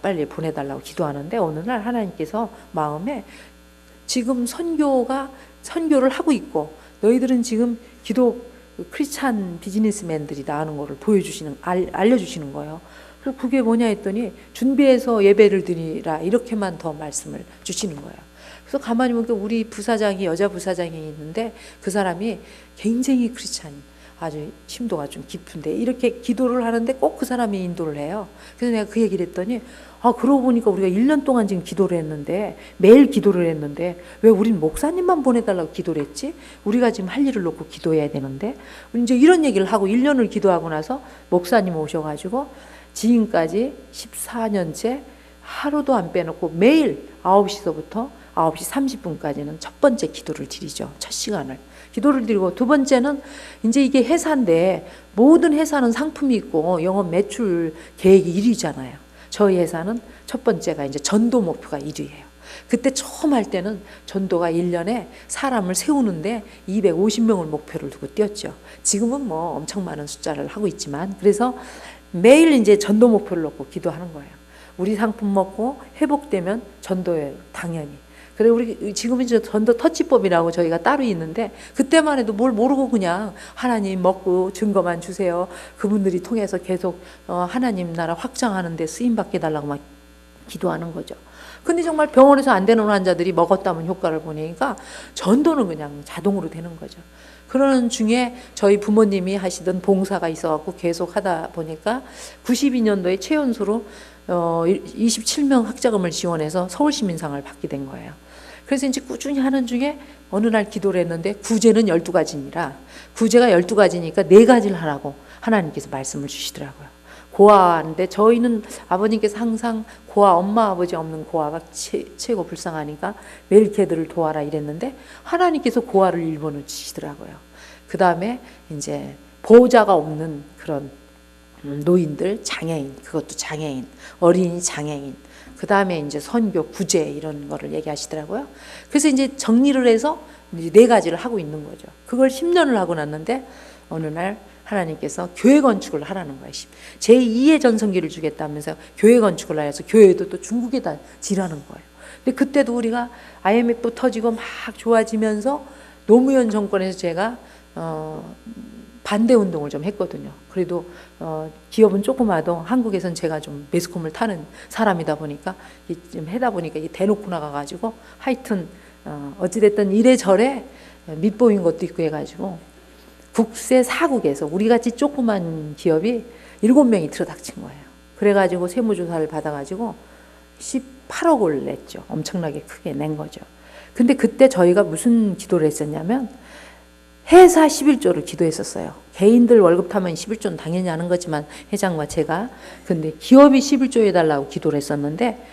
빨리 보내달라고 기도하는데, 어느 날 하나님께서 마음에 지금 선교를 하고 있고 너희들은 지금 크리스찬 비즈니스맨들이 나오는 거를 알려주시는 거예요. 그리고 그게 뭐냐 했더니 준비해서 예배를 드리라, 이렇게만 더 말씀을 주시는 거예요. 그래서 가만히 보니까 우리 부사장이, 여자 부사장이 있는데 그 사람이 굉장히 크리스찬, 아주 심도가 좀 깊은데 이렇게 기도를 하는데 꼭 그 사람이 인도를 해요. 그래서 내가 그 얘기를 했더니 그러고 보니까 우리가 1년 동안 지금 기도를 했는데, 매일 기도를 했는데 왜 우린 목사님만 보내달라고 기도를 했지? 우리가 지금 할 일을 놓고 기도해야 되는데. 이제 이런 얘기를 하고 1년을 기도하고 나서 목사님 오셔가지고 지금까지 14년째 하루도 안 빼놓고 매일 9시서부터 9시 30분까지는 첫 번째 기도를 드리죠. 첫 시간을 기도를 드리고, 두 번째는 이제 이게 회사인데 모든 회사는 상품이 있고 영업 매출 계획이 1위잖아요. 저희 회사는 첫 번째가 이제 전도 목표가 1위예요. 그때 처음 할 때는 전도가 1년에 사람을 세우는데 250명을 목표를 두고 뛰었죠. 지금은 뭐 엄청 많은 숫자를 하고 있지만, 그래서 매일 이제 전도 목표를 놓고 기도하는 거예요. 우리 상품 먹고 회복되면 전도예요, 당연히. 그래, 우리 지금은 이제 전도 터치법이라고 저희가 따로 있는데, 그때만 해도 뭘 모르고 그냥 하나님 먹고 증거만 주세요. 그분들이 통해서 계속 하나님 나라 확장하는 데 쓰임 받게 달라고 막 기도하는 거죠. 근데 정말 병원에서 안 되는 환자들이 먹었다면 효과를 보니까 전도는 그냥 자동으로 되는 거죠. 그러는 중에 저희 부모님이 하시던 봉사가 있어갖고 계속 하다 보니까 92년도에 최연소로 27명 학자금을 지원해서 서울시민상을 받게 된 거예요. 그래서 이제 꾸준히 하는 중에 어느 날 기도를 했는데, 구제는 12가지니라 구제가 12가지니까 4가지를 하라고 하나님께서 말씀을 주시더라고요. 고아인데 저희는 아버님께서 항상 엄마 아버지 없는 고아가 최고 불쌍하니까 매일 걔들을 도와라 이랬는데, 하나님께서 고아를 1번을 주시더라고요. 그 다음에 이제 보호자가 없는 그런 노인들, 장애인, 그것도 장애인, 어린이 장애인, 그 다음에 이제 선교, 구제 이런 거를 얘기하시더라고요. 그래서 이제 정리를 해서 이제 4가지를 하고 있는 거죠. 그걸 10년을 하고 났는데 어느 날 하나님께서 교회 건축을 하라는 거예요. 제2의 전성기를 주겠다면서 교회 건축을 해서 교회도 또 중국에다 지라는 거예요. 근데 그때도 우리가 IMF 터지고 막 좋아지면서 노무현 정권에서 제가 반대 운동을 좀 했거든요. 그래도 기업은 조그마도 한국에선 제가 좀 매스컴을 타는 사람이다 보니까 좀 하다 보니까 대놓고 나가가지고 하여튼 어찌됐든 이래저래 밑보인 것도 있고 해가지고 국세 4국에서 우리같이 조그만 기업이 7명이 들어닥친 거예요. 그래가지고 세무조사를 받아가지고 18억을 냈죠. 엄청나게 크게 낸 거죠. 근데 그때 저희가 무슨 기도를 했었냐면 회사 11조를 기도했었어요. 개인들 월급 타면 11조는 당연히 하는 거지만 회장과 제가. 근데 기업이 11조 해달라고 기도를 했었는데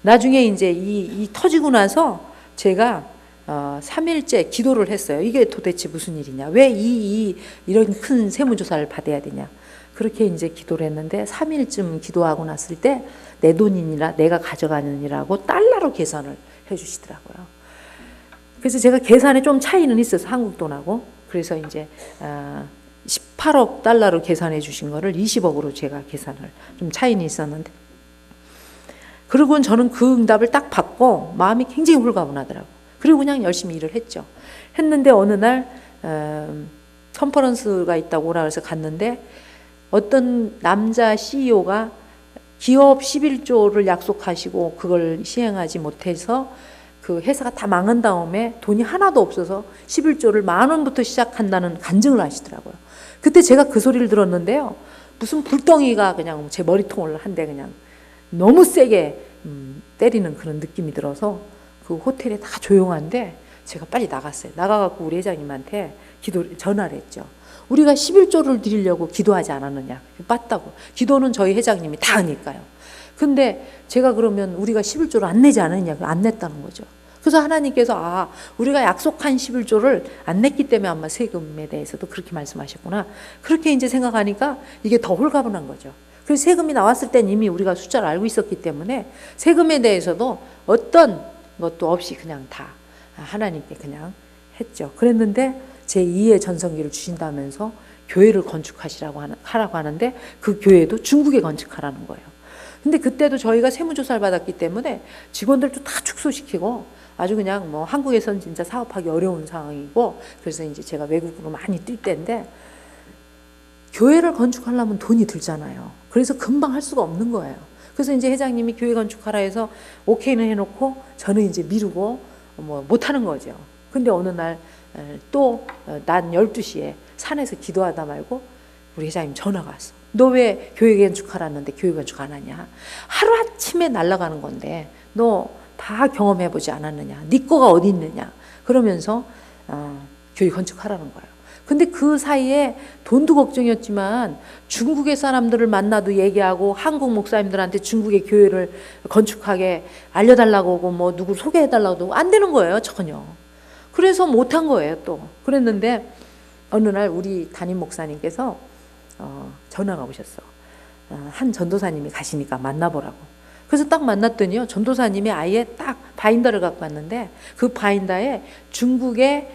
나중에 이제 이 터지고 나서 제가 3일째 기도를 했어요. 이게 도대체 무슨 일이냐? 왜 이런 큰 세무조사를 받아야 되냐? 그렇게 이제 기도를 했는데 3일쯤 기도하고 났을 때 내 돈이니라 내가 가져가느니라고 달러로 계산을 해주시더라고요. 그래서 제가 계산에 좀 차이는 있어서 한국 돈하고 그래서 이제 18억 달러로 계산해 주신 거를 20억으로 제가 계산을 좀 차이는 있었는데 그리고 저는 그 응답을 딱 받고 마음이 굉장히 홀가분하더라고요. 그리고 그냥 열심히 일을 했죠. 했는데 어느 날 컨퍼런스가 있다고 오라 그래서 갔는데 어떤 남자 CEO가 기업 11조를 약속하시고 그걸 시행하지 못해서 그 회사가 다 망한 다음에 돈이 하나도 없어서 11조를 10,000원부터 시작한다는 간증을 하시더라고요. 그때 제가 그 소리를 들었는데요. 무슨 불덩이가 그냥 제 머리통을 한 대 그냥 너무 세게 때리는 그런 느낌이 들어서 그 호텔에 다 조용한데 제가 빨리 나갔어요. 나가갖고 우리 회장님한테 전화를 했죠. 우리가 11조를 드리려고 기도하지 않았느냐. 맞다고. 기도는 저희 회장님이 다 하니까요. 근데 제가 그러면 우리가 11조를 안 내지 않았느냐. 안 냈다는 거죠. 그래서 하나님께서 우리가 약속한 11조를 안 냈기 때문에 아마 세금에 대해서도 그렇게 말씀하셨구나. 그렇게 이제 생각하니까 이게 더 홀가분한 거죠. 그래서 세금이 나왔을 땐 이미 우리가 숫자를 알고 있었기 때문에 세금에 대해서도 어떤 것도 없이 그냥 다 하나님께 그냥 했죠. 그랬는데 제2의 전성기를 주신다면서 교회를 하라고 하는데 그 교회도 중국에 건축하라는 거예요. 근데 그때도 저희가 세무조사를 받았기 때문에 직원들도 다 축소시키고 아주 그냥 뭐 한국에서는 진짜 사업하기 어려운 상황이고 그래서 이제 제가 외국으로 많이 뛸 때인데 교회를 건축하려면 돈이 들잖아요. 그래서 금방 할 수가 없는 거예요. 그래서 이제 회장님이 교회 건축하라 해서 오케이는 해놓고 저는 이제 미루고 뭐 못하는 거죠. 근데 어느 날 또 낮 12시에 산에서 기도하다 말고 우리 회장님 전화가 왔어. 너 왜 교회 건축하라는데 교회 건축 안 하냐? 하루아침에 날아가는 건데 너 다 경험해보지 않았느냐? 네 거가 어디 있느냐? 그러면서 교회 건축하라는 거예요. 근데 그 사이에 돈도 걱정이었지만 중국의 사람들을 만나도 얘기하고 한국 목사님들한테 중국의 교회를 건축하게 알려달라고 하고 뭐 누구 소개해달라고 하고 안 되는 거예요. 전혀. 그래서 못한 거예요. 또 그랬는데 어느 날 우리 담임 목사님께서 전화가 오셨어. 한 전도사님이 가시니까 만나보라고. 그래서 딱 만났더니요. 전도사님이 아예 딱 바인더를 갖고 왔는데 그 바인더에 중국의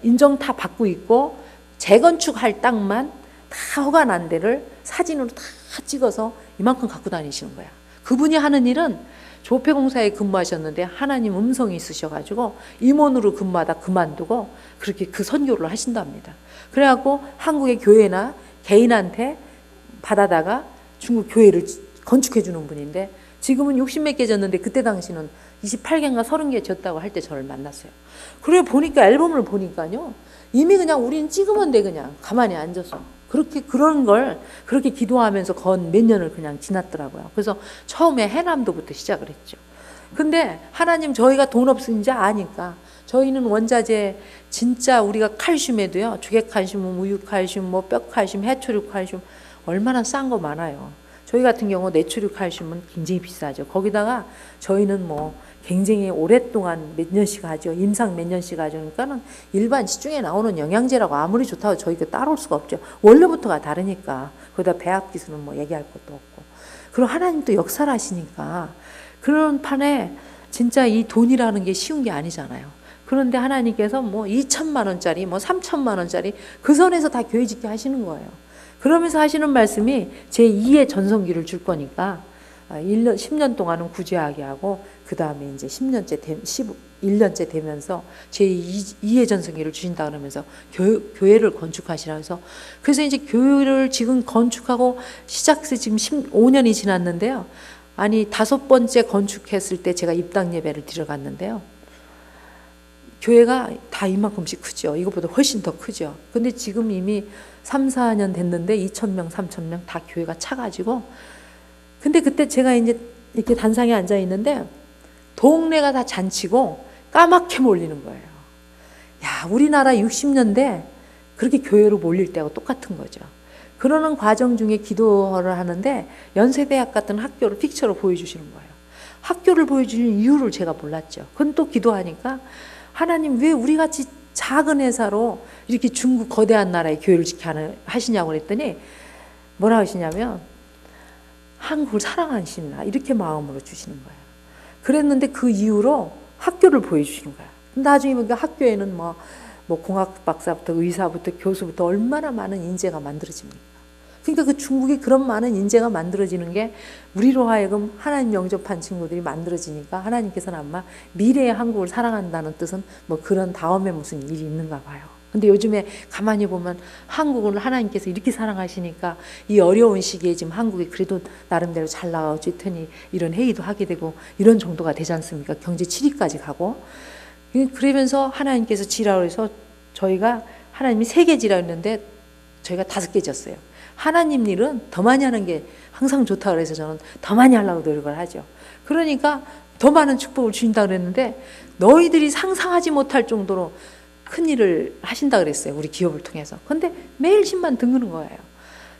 인정 다 받고 있고 재건축할 땅만 다 허가 난 데를 사진으로 다 찍어서 이만큼 갖고 다니시는 거야. 그분이 하는 일은 조폐공사에 근무하셨는데 하나님 음성이 있으셔가지고 임원으로 근무하다 그만두고 그렇게 그 선교를 하신답니다. 그래갖고 한국의 교회나 개인한테 받아다가 중국 교회를 건축해 주는 분인데 지금은 60몇 개 졌는데 그때 당시는 28개인가 30개 졌다고 할 때 저를 만났어요. 그래 보니까 앨범을 보니까요. 이미 그냥 우리는 찍으면 돼 그냥 가만히 앉아서. 그런 걸 그렇게 기도하면서 건 몇 년을 그냥 지났더라고요. 그래서 처음에 해남도부터 시작을 했죠. 근데 하나님 저희가 돈 없은지 아니까 저희는 원자재 진짜 우리가 칼슘에도요. 조개칼슘, 우유칼슘, 뭐 뼈칼슘, 해초류칼슘 얼마나 싼 거 많아요. 저희 같은 경우 내추류칼슘은 굉장히 비싸죠. 거기다가 저희는 뭐 굉장히 오랫동안 몇 년씩 하죠. 임상 몇 년씩 하죠. 그러니까는 일반 시중에 나오는 영양제라고 아무리 좋다고 저희가 따라올 수가 없죠. 원래부터가 다르니까. 거기다 배합 기술은 뭐 얘기할 것도 없고. 그리고 하나님 또 역사를 하시니까 그런 판에 진짜 이 돈이라는 게 쉬운 게 아니잖아요. 그런데 하나님께서 뭐 2천만 원짜리, 뭐 3천만 원짜리 그 선에서 다 교회 짓게 하시는 거예요. 그러면서 하시는 말씀이 제2의 전성기를 줄 거니까 1년, 10년 동안은 구제하게 하고 그 다음에 이제 11년째 되면서 제2의 전성기를 주신다 그러면서 교회를 건축하시라 해서, 그래서 이제 교회를 지금 건축하고 시작해서 지금 15년이 지났는데요. 아니 5번째 건축했을 때 제가 입당 예배를 드려 갔는데요. 교회가 다 이만큼씩 크죠. 이것보다 훨씬 더 크죠. 근데 지금 이미 3, 4년 됐는데 2,000명, 3,000명 다 교회가 차가지고, 근데 그때 제가 이제 이렇게 단상에 앉아 있는데 동네가 다 잔치고 까맣게 몰리는 거예요. 야, 우리나라 60년대 그렇게 교회로 몰릴 때하고 똑같은 거죠. 그러는 과정 중에 기도를 하는데 연세대학 같은 학교를 픽처로 보여주시는 거예요. 학교를 보여주는 이유를 제가 몰랐죠. 그건 또 기도하니까 하나님 왜 우리같이 작은 회사로 이렇게 중국 거대한 나라의 교회를 지켜야 하시냐고 그랬더니 뭐라 하시냐면 한국을 사랑하시나 이렇게 마음으로 주시는 거예요. 그랬는데 그 이후로 학교를 보여주시는 거예요. 나중에 보니까 학교에는 뭐 공학 박사부터 의사부터 교수부터 얼마나 많은 인재가 만들어집니까? 그러니까 그 중국에 그런 많은 인재가 만들어지는 게 우리로 하여금 하나님 영접한 친구들이 만들어지니까 하나님께서는 아마 미래의 한국을 사랑한다는 뜻은 뭐 그런 다음에 무슨 일이 있는가 봐요. 근데 요즘에 가만히 보면 한국을 하나님께서 이렇게 사랑하시니까 이 어려운 시기에 지금 한국이 그래도 나름대로 잘 나아지더니 이런 회의도 하게 되고 이런 정도가 되지 않습니까? 경제 7위까지 가고. 그러면서 하나님께서 지라고 해서 저희가 하나님이 3개 지라 했는데 저희가 5개 졌어요. 하나님 일은 더 많이 하는 게 항상 좋다고 해서 저는 더 많이 하려고 노력을 하죠. 그러니까 더 많은 축복을 주신다 그랬는데 너희들이 상상하지 못할 정도로 큰 일을 하신다 그랬어요. 우리 기업을 통해서. 근데 매일 힘만 드는 거예요.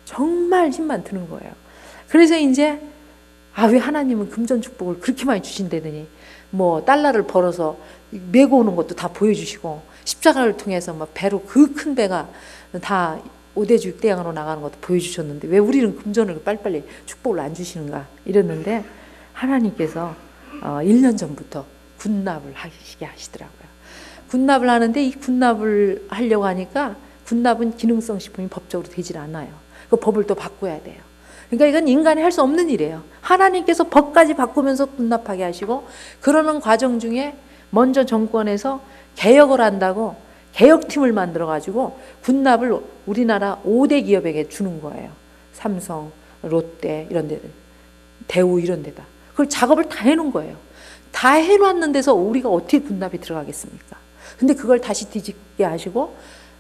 정말 힘만 드는 거예요. 그래서 이제 왜 하나님은 금전 축복을 그렇게 많이 주신다더니 뭐 달러를 벌어서 메고 오는 것도 다 보여주시고 십자가를 통해서 막 배로 그 큰 배가 다 5대주 6대양으로 나가는 것도 보여주셨는데 왜 우리는 금전을 빨리빨리 축복을 안 주시는가 이랬는데 하나님께서 1년 전부터 군납을 하시게 하시더라고요. 군납을 하는데 이 군납을 하려고 하니까 군납은 기능성 식품이 법적으로 되질 않아요. 그 법을 또 바꿔야 돼요. 그러니까 이건 인간이 할 수 없는 일이에요. 하나님께서 법까지 바꾸면서 군납하게 하시고 그러는 과정 중에 먼저 정권에서 개혁을 한다고 개혁팀을 만들어가지고 군납을 우리나라 5대 기업에게 주는 거예요. 삼성, 롯데 이런 데들, 대우 이런 데다. 그걸 작업을 다 해놓은 거예요. 다 해놨는 데서 우리가 어떻게 군납이 들어가겠습니까? 근데 그걸 다시 뒤집게 하시고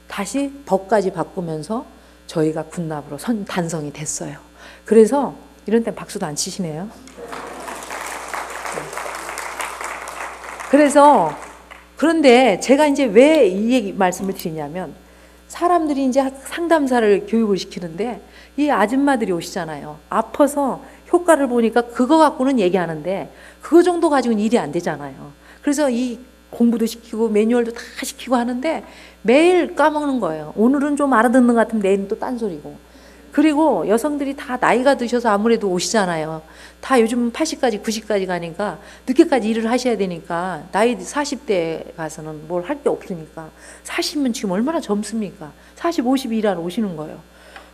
다시 법까지 바꾸면서 저희가 군납으로 단성이 됐어요. 그래서 이런 땐 박수도 안 치시네요. 그런데 제가 이제 왜 이 얘기 말씀을 드리냐면 사람들이 이제 상담사를 교육을 시키는데 이 아줌마들이 오시잖아요. 아파서 효과를 보니까 그거 갖고는 얘기하는데 그거 정도 가지고는 일이 안 되잖아요. 그래서 이 공부도 시키고 매뉴얼도 다 시키고 하는데 매일 까먹는 거예요. 오늘은 좀 알아듣는 것 같으면 내일은 또 딴소리고. 그리고 여성들이 다 나이가 드셔서 아무래도 오시잖아요. 다 요즘 80까지 90까지 가니까 늦게까지 일을 하셔야 되니까 나이 40대 가서는 뭘 할 게 없으니까 40면 지금 얼마나 젊습니까? 40, 50 일하러 오시는 거예요.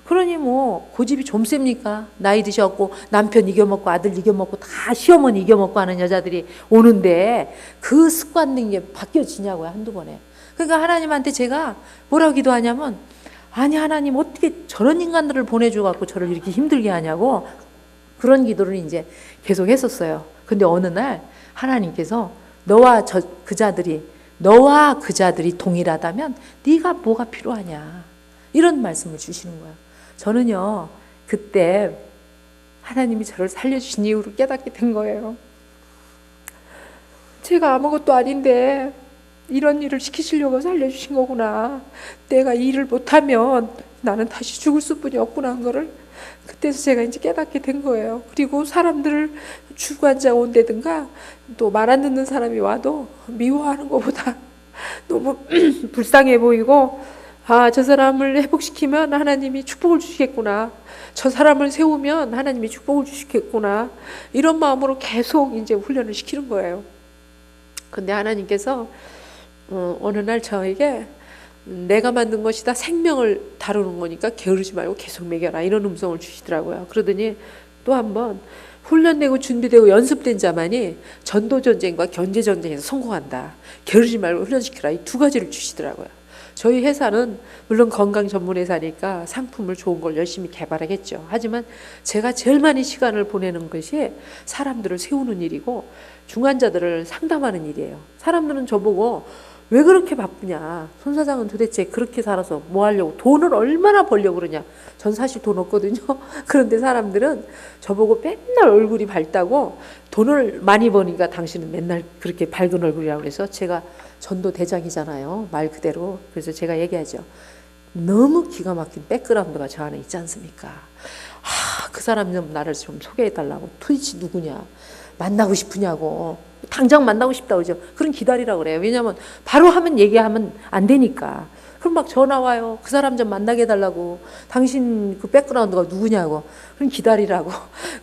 그러니 뭐 고집이 좀 셉니까? 나이 드셨고 남편 이겨먹고 아들 이겨먹고 다 시어머니 이겨먹고 하는 여자들이 오는데 그 습관된 게 바뀌어지냐고요, 한두 번에. 그러니까 하나님한테 제가 뭐라고 기도하냐면 아니 하나님 어떻게 저런 인간들을 보내줘 갖고 저를 이렇게 힘들게 하냐고 그런 기도를 이제 계속 했었어요. 근데 어느 날 하나님께서 너와 그 자들이 동일하다면 네가 뭐가 필요하냐 이런 말씀을 주시는 거예요. 저는요 그때 하나님이 저를 살려주신 이후로 깨닫게 된 거예요. 제가 아무것도 아닌데 이런 일을 시키시려고 살려주신 거구나. 내가 이 일을 못하면 나는 다시 죽을 수뿐이 없구나 한 거를 그때서 제가 이제 깨닫게 된 거예요. 그리고 사람들을 주관자 온다든가 또 말 안 듣는 사람이 와도 미워하는 것보다 너무 불쌍해 보이고 저 사람을 회복시키면 하나님이 축복을 주시겠구나. 저 사람을 세우면 하나님이 축복을 주시겠구나. 이런 마음으로 계속 이제 훈련을 시키는 거예요. 근데 하나님께서 어느 날 저에게 내가 만든 것이다 생명을 다루는 거니까 게으르지 말고 계속 먹여라 이런 음성을 주시더라고요. 그러더니 또 한 번 훈련되고 준비되고 연습된 자만이 전도전쟁과 견제전쟁에서 성공한다. 게으르지 말고 훈련시키라. 이 두 가지를 주시더라고요. 저희 회사는 물론 건강 전문 회사니까 상품을 좋은 걸 열심히 개발하겠죠. 하지만 제가 제일 많이 시간을 보내는 것이 사람들을 세우는 일이고 중환자들을 상담하는 일이에요. 사람들은 저보고 왜 그렇게 바쁘냐. 손 사장은 도대체 그렇게 살아서 뭐 하려고 돈을 얼마나 벌려고 그러냐. 전 사실 돈 없거든요. 그런데 사람들은 저보고 맨날 얼굴이 밝다고 돈을 많이 버니까 당신은 맨날 그렇게 밝은 얼굴이라고 그래서 제가 전도 대장이잖아요. 말 그대로. 그래서 제가 얘기하죠. 너무 기가 막힌 백그라운드가 저 안에 있지 않습니까? 그 사람 좀 나를 좀 소개해달라고. 도대체 누구냐? 만나고 싶으냐고. 당장 만나고 싶다고 그러죠. 그럼 기다리라고 그래요. 왜냐하면 바로 하면 얘기하면 안 되니까. 그럼 막 전화 와요. 그 사람 좀 만나게 해달라고. 당신 그 백그라운드가 누구냐고. 그럼 기다리라고.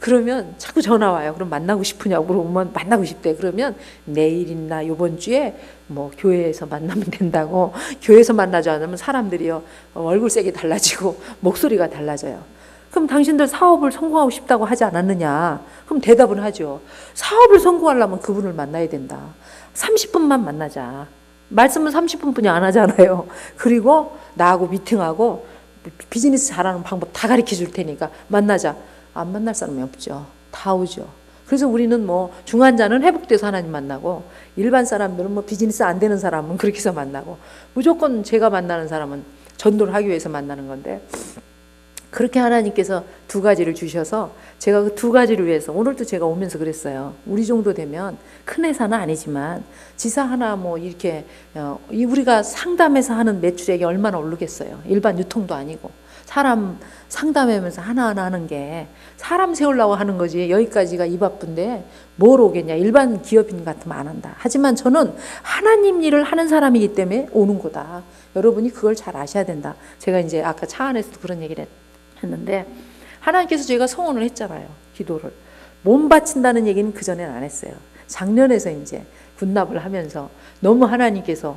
그러면 자꾸 전화 와요. 그럼 만나고 싶으냐고 물어보면 만나고 싶대. 그러면 내일이나 이번 주에 뭐 교회에서 만나면 된다고. 교회에서 만나지 않으면 사람들이요 얼굴색이 달라지고 목소리가 달라져요. 그럼 당신들 사업을 성공하고 싶다고 하지 않았느냐? 그럼 대답은 하죠. 사업을 성공하려면 그분을 만나야 된다. 30분만 만나자. 말씀은 30분뿐이 안 하잖아요. 그리고 나하고 미팅하고 비즈니스 잘하는 방법 다 가르쳐 줄 테니까 만나자. 안 만날 사람이 없죠. 다 오죠. 그래서 우리는 뭐 중환자는 회복돼서 하나님 만나고 일반 사람들은 뭐 비즈니스 안 되는 사람은 그렇게 해서 만나고 무조건 제가 만나는 사람은 전도를 하기 위해서 만나는 건데 그렇게 하나님께서 두 가지를 주셔서 제가 그 두 가지를 위해서 오늘도 제가 오면서 그랬어요. 우리 정도 되면 큰 회사는 아니지만 지사 하나 뭐 이렇게 우리가 상담해서 하는 매출액이 얼마나 오르겠어요. 일반 유통도 아니고 사람 상담하면서 하나하나 하는 게 사람 세우려고 하는 거지 여기까지가 입 아픈데 뭘 오겠냐. 일반 기업인 같으면 안 한다. 하지만 저는 하나님 일을 하는 사람이기 때문에 오는 거다. 여러분이 그걸 잘 아셔야 된다. 제가 이제 아까 차 안에서도 그런 얘기를 했는데 하나님께서 저희가 성원을 했잖아요. 기도를. 몸 바친다는 얘기는 그전엔 안 했어요. 작년에서 이제 군납을 하면서 너무 하나님께서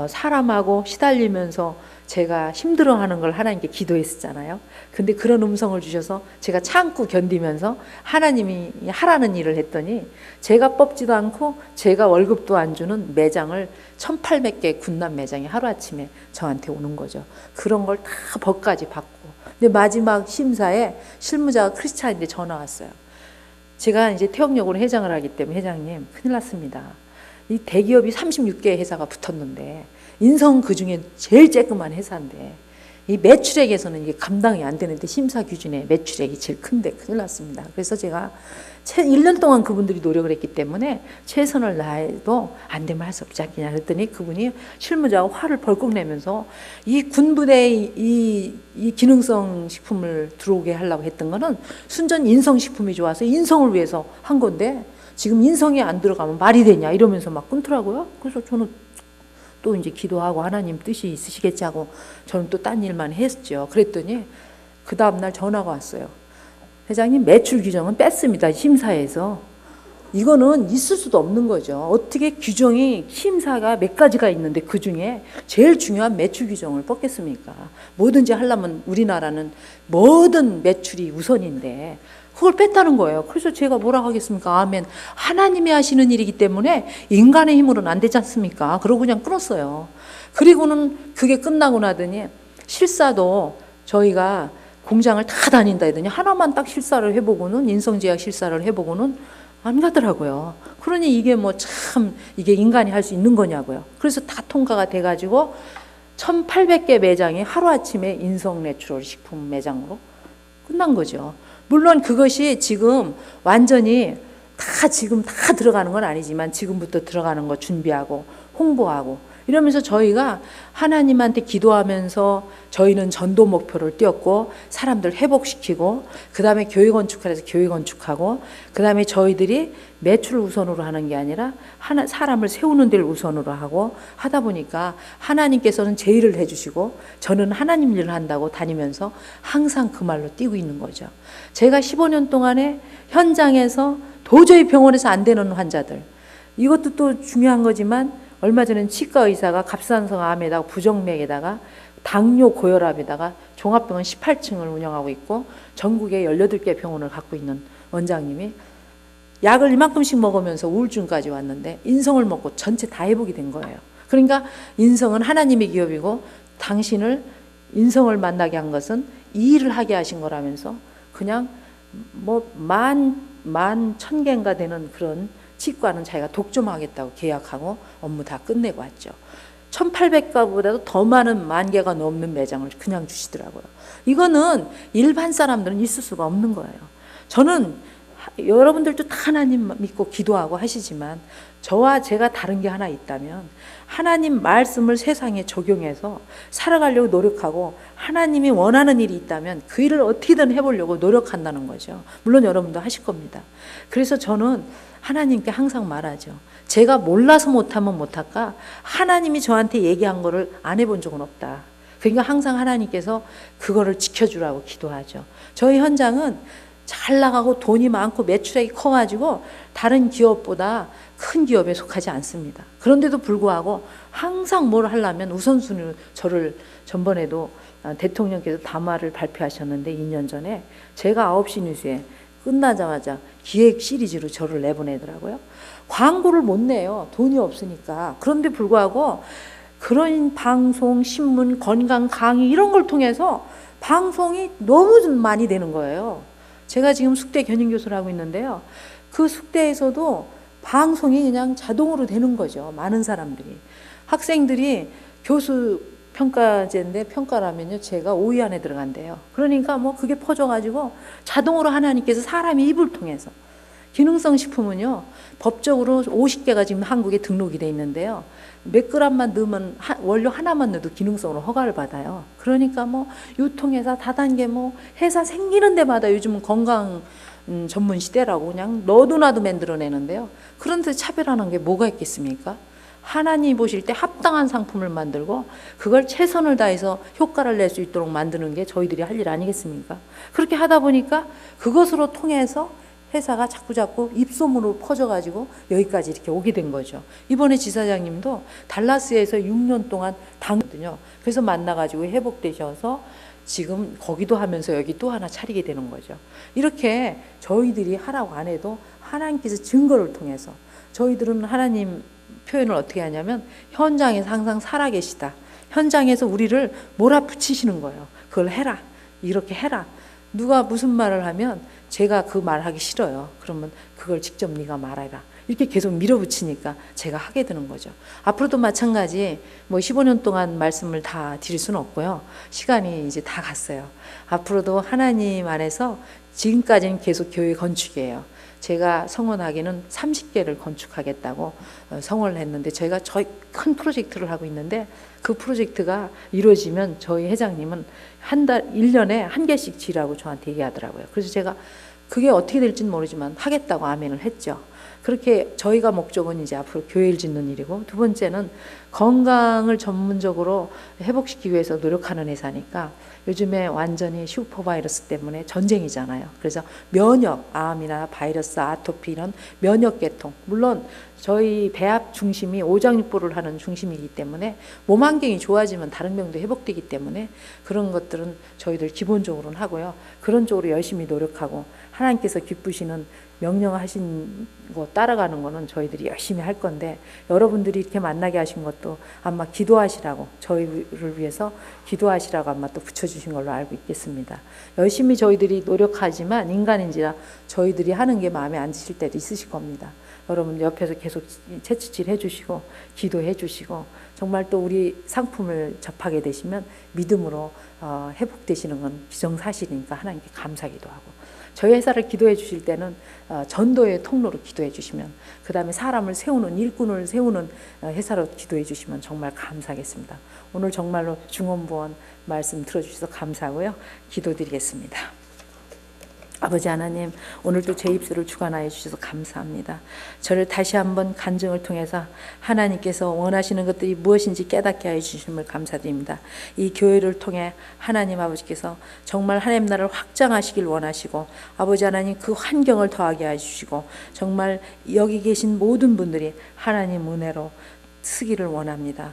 사람하고 시달리면서 제가 힘들어하는 걸 하나님께 기도했었잖아요. 근데 그런 음성을 주셔서 제가 참고 견디면서 하나님이 하라는 일을 했더니 제가 뽑지도 않고 제가 월급도 안 주는 매장을 1800개 군납 매장이 하루아침에 저한테 오는 거죠. 그런 걸 다 법까지 받고 근데 마지막 심사에 실무자가 크리스찬인데 전화 왔어요. 제가 이제 태역역으로 회장을 하기 때문에 회장님 큰일 났습니다. 이 대기업이 36개의 회사가 붙었는데 인성 그중에 제일 쬐끄만 회사인데 이 매출액에서는 이게 감당이 안 되는데 심사 기준에 매출액이 제일 큰데 큰일 났습니다. 그래서 제가 1년 동안 그분들이 노력을 했기 때문에 최선을 다해도 안 되면 할 수 없지 않겠냐 그랬더니 그분이 실무자가 화를 벌컥 내면서 이 군부대에 이 기능성 식품을 들어오게 하려고 했던 거는 순전 인성식품이 좋아서 인성을 위해서 한 건데 지금 인성이 안 들어가면 말이 되냐 이러면서 막 끊더라고요. 그래서 저는 또 이제 기도하고 하나님 뜻이 있으시겠지 하고 저는 또 딴 일만 했죠. 그랬더니 그 다음날 전화가 왔어요. 회장님 매출 규정은 뺐습니다. 심사에서. 이거는 있을 수도 없는 거죠. 어떻게 규정이 심사가 몇 가지가 있는데 그중에 제일 중요한 매출 규정을 뻗겠습니까? 뭐든지 하려면 우리나라는 뭐든 매출이 우선인데 그걸 뺐다는 거예요. 그래서 제가 뭐라고 하겠습니까? 아멘. 하나님이 하시는 일이기 때문에 인간의 힘으로는 안 되지 않습니까? 그러고 그냥 끊었어요. 그리고는 그게 끝나고 나더니 실사도 저희가 공장을 다 다닌다 했더니 하나만 딱 실사를 해보고는 인성제약 실사를 해보고는 안 가더라고요. 그러니 이게 뭐 참 이게 인간이 할 수 있는 거냐고요. 그래서 다 통과가 돼가지고 1800개 매장이 하루아침에 인성 내추럴 식품 매장으로 끝난 거죠. 물론 그것이 지금 완전히 지금 다 들어가는 건 아니지만 지금부터 들어가는 거 준비하고 홍보하고 이러면서 저희가 하나님한테 기도하면서 저희는 전도 목표를 띄웠고 사람들 회복시키고 그 다음에 교회 건축을 해서 교회 건축하고 그 다음에 저희들이 매출을 우선으로 하는 게 아니라 사람을 세우는 데를 우선으로 하고 하다 보니까 하나님께서는 제 일을 해주시고 저는 하나님 일을 한다고 다니면서 항상 그 말로 뛰고 있는 거죠. 제가 15년 동안에 현장에서 도저히 병원에서 안 되는 환자들 이것도 또 중요한 거지만 얼마 전엔 치과 의사가 갑상선 암에다가 부정맥에다가 당뇨 고혈압에다가 종합병원 18층을 운영하고 있고 전국에 18개 병원을 갖고 있는 원장님이 약을 이만큼씩 먹으면서 우울증까지 왔는데 인성을 먹고 전체 다 회복이 된 거예요. 그러니까 인성은 하나님의 기업이고 당신을 인성을 만나게 한 것은 이 일을 하게 하신 거라면서 그냥 뭐 만 천 개인가 되는 그런 치과는 자기가 독점하겠다고 계약하고 업무 다 끝내고 왔죠. 1800가보다도 더 많은 10,000개가 넘는 매장을 그냥 주시더라고요. 이거는 일반 사람들은 있을 수가 없는 거예요. 저는 여러분들도 다 하나님 믿고 기도하고 하시지만 저와 제가 다른 게 하나 있다면 하나님 말씀을 세상에 적용해서 살아가려고 노력하고 하나님이 원하는 일이 있다면 그 일을 어떻게든 해보려고 노력한다는 거죠. 물론 여러분도 하실 겁니다. 그래서 저는 하나님께 항상 말하죠. 제가 몰라서 못하면 못할까? 하나님이 저한테 얘기한 거를 안 해본 적은 없다. 그러니까 항상 하나님께서 그거를 지켜주라고 기도하죠. 저희 현장은 잘 나가고 돈이 많고 매출액이 커가지고 다른 기업보다 큰 기업에 속하지 않습니다. 그런데도 불구하고 항상 뭘 하려면 우선순위로 저를 전번에도 대통령께서 담화를 발표하셨는데 2년 전에 제가 9시 뉴스에 끝나자마자 기획 시리즈로 저를 내보내더라고요. 광고를 못 내요. 돈이 없으니까. 그런데 불구하고 그런 방송, 신문, 건강 강의 이런 걸 통해서 방송이 너무 많이 되는 거예요. 제가 지금 숙대 견인교수를 하고 있는데요. 그 숙대에서도 방송이 그냥 자동으로 되는 거죠. 많은 사람들이. 학생들이 교수 평가제인데 평가라면요. 제가 5위 안에 들어간대요. 그러니까 뭐 그게 퍼져가지고 자동으로 하나님께서 사람의 입을 통해서 기능성 식품은요. 법적으로 50개가 지금 한국에 등록이 돼 있는데요. 몇 그램만 넣으면 원료 하나만 넣어도 기능성으로 허가를 받아요. 그러니까 뭐 유통회사 다단계 뭐 회사 생기는 데마다 요즘은 건강 전문 시대라고 그냥 너도 나도 만들어내는데요. 그런데 차별하는 게 뭐가 있겠습니까? 하나님 보실 때 합당한 상품을 만들고 그걸 최선을 다해서 효과를 낼 수 있도록 만드는 게 저희들이 할 일 아니겠습니까? 그렇게 하다 보니까 그것으로 통해서 회사가 자꾸자꾸 입소문으로 퍼져가지고 여기까지 이렇게 오게 된 거죠. 이번에 지사장님도 달라스에서 6년 동안 당거든요. 그래서 만나가지고 회복되셔서 지금 거기도 하면서 여기 또 하나 차리게 되는 거죠. 이렇게 저희들이 하라고 안 해도 하나님께서 증거를 통해서 저희들은 하나님 표현을 어떻게 하냐면 현장에서 항상 살아계시다. 현장에서 우리를 몰아붙이시는 거예요. 그걸 해라. 이렇게 해라. 누가 무슨 말을 하면 제가 그 말하기 싫어요. 그러면 그걸 직접 네가 말해라. 이렇게 계속 밀어붙이니까 제가 하게 되는 거죠. 앞으로도 마찬가지 뭐 15년 동안 말씀을 다 드릴 수는 없고요. 시간이 이제 다 갔어요. 앞으로도 하나님 안에서 지금까지는 계속 교회 건축이에요. 제가 성원하기는 30개를 건축하겠다고 성원을 했는데 저희가 저희 큰 프로젝트를 하고 있는데 그 프로젝트가 이루어지면 저희 회장님은 1년에 한 개씩 지라고 저한테 얘기하더라고요. 그래서 제가 그게 어떻게 될지는 모르지만 하겠다고 아멘을 했죠. 그렇게 저희가 목적은 이제 앞으로 교회를 짓는 일이고 두 번째는 건강을 전문적으로 회복시키기 위해서 노력하는 회사니까 요즘에 완전히 슈퍼바이러스 때문에 전쟁이잖아요. 그래서 면역, 암이나 바이러스, 아토피 이런 면역 계통 물론 저희 배합 중심이 오장육부를 하는 중심이기 때문에 몸 환경이 좋아지면 다른 병도 회복되기 때문에 그런 것들은 저희들 기본적으로는 하고요. 그런 쪽으로 열심히 노력하고 하나님께서 기쁘시는 명령하신 거 따라가는 거는 저희들이 열심히 할 건데 여러분들이 이렇게 만나게 하신 것도 아마 기도하시라고 저희를 위해서 기도하시라고 아마 또 붙여주신 걸로 알고 있겠습니다. 열심히 저희들이 노력하지만 인간인지라 저희들이 하는 게 마음에 안 드실 때도 있으실 겁니다. 여러분 옆에서 계속 채찍질 해주시고 기도해 주시고 정말 또 우리 상품을 접하게 되시면 믿음으로 회복되시는 건 기정사실이니까 하나님께 감사기도 하고 저희 회사를 기도해 주실 때는 전도의 통로로 기도해 주시면 그 다음에 사람을 세우는 일꾼을 세우는 회사로 기도해 주시면 정말 감사하겠습니다. 오늘 정말로 중원부원 말씀 들어주셔서 감사하고요. 기도드리겠습니다. 아버지 하나님 오늘도 제 입술을 주관하여 주셔서 감사합니다. 저를 다시 한번 간증을 통해서 하나님께서 원하시는 것들이 무엇인지 깨닫게 하여 주심을 감사드립니다. 이 교회를 통해 하나님 아버지께서 정말 하나님 나라를 확장하시길 원하시고 아버지 하나님 그 환경을 더하게 하여 주시고 정말 여기 계신 모든 분들이 하나님 은혜로 쓰기를 원합니다.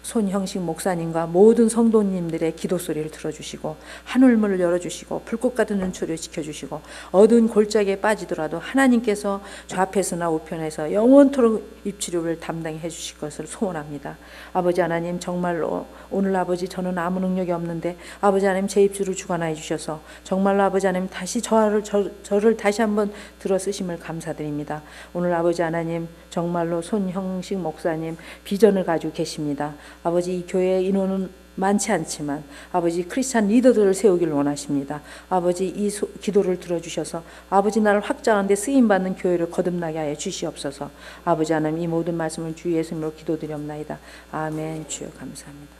손형식 목사님과 모든 성도님들의 기도 소리를 들어주시고 하늘문을 열어주시고 불꽃 같은 눈초리를 지켜주시고 어두운 골짜기에 빠지더라도 하나님께서 좌편에서나 우편에서 영원토록 입치료를 담당해 주실 것을 소원합니다. 아버지 하나님, 정말로 오늘 아버지 저는 아무 능력이 없는데 아버지 하나님 제 입술을 주관하여 주셔서 정말로 아버지 하나님 다시 저를 다시 한번 들어 쓰심을 감사드립니다. 오늘 아버지 하나님 정말로 손형식 목사님 비전을 가지고 계십니다. 아버지 이 교회 인원은 많지 않지만 아버지 크리스찬 리더들을 세우길 원하십니다. 아버지 이 기도를 들어주셔서 아버지 나를 확장하는 데 쓰임받는 교회를 거듭나게 하여 주시옵소서. 아버지 하나님 이 모든 말씀을 주 예수님으로 기도드리옵나이다. 아멘. 주여 감사합니다.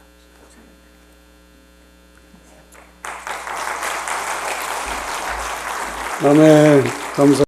아멘. 감사.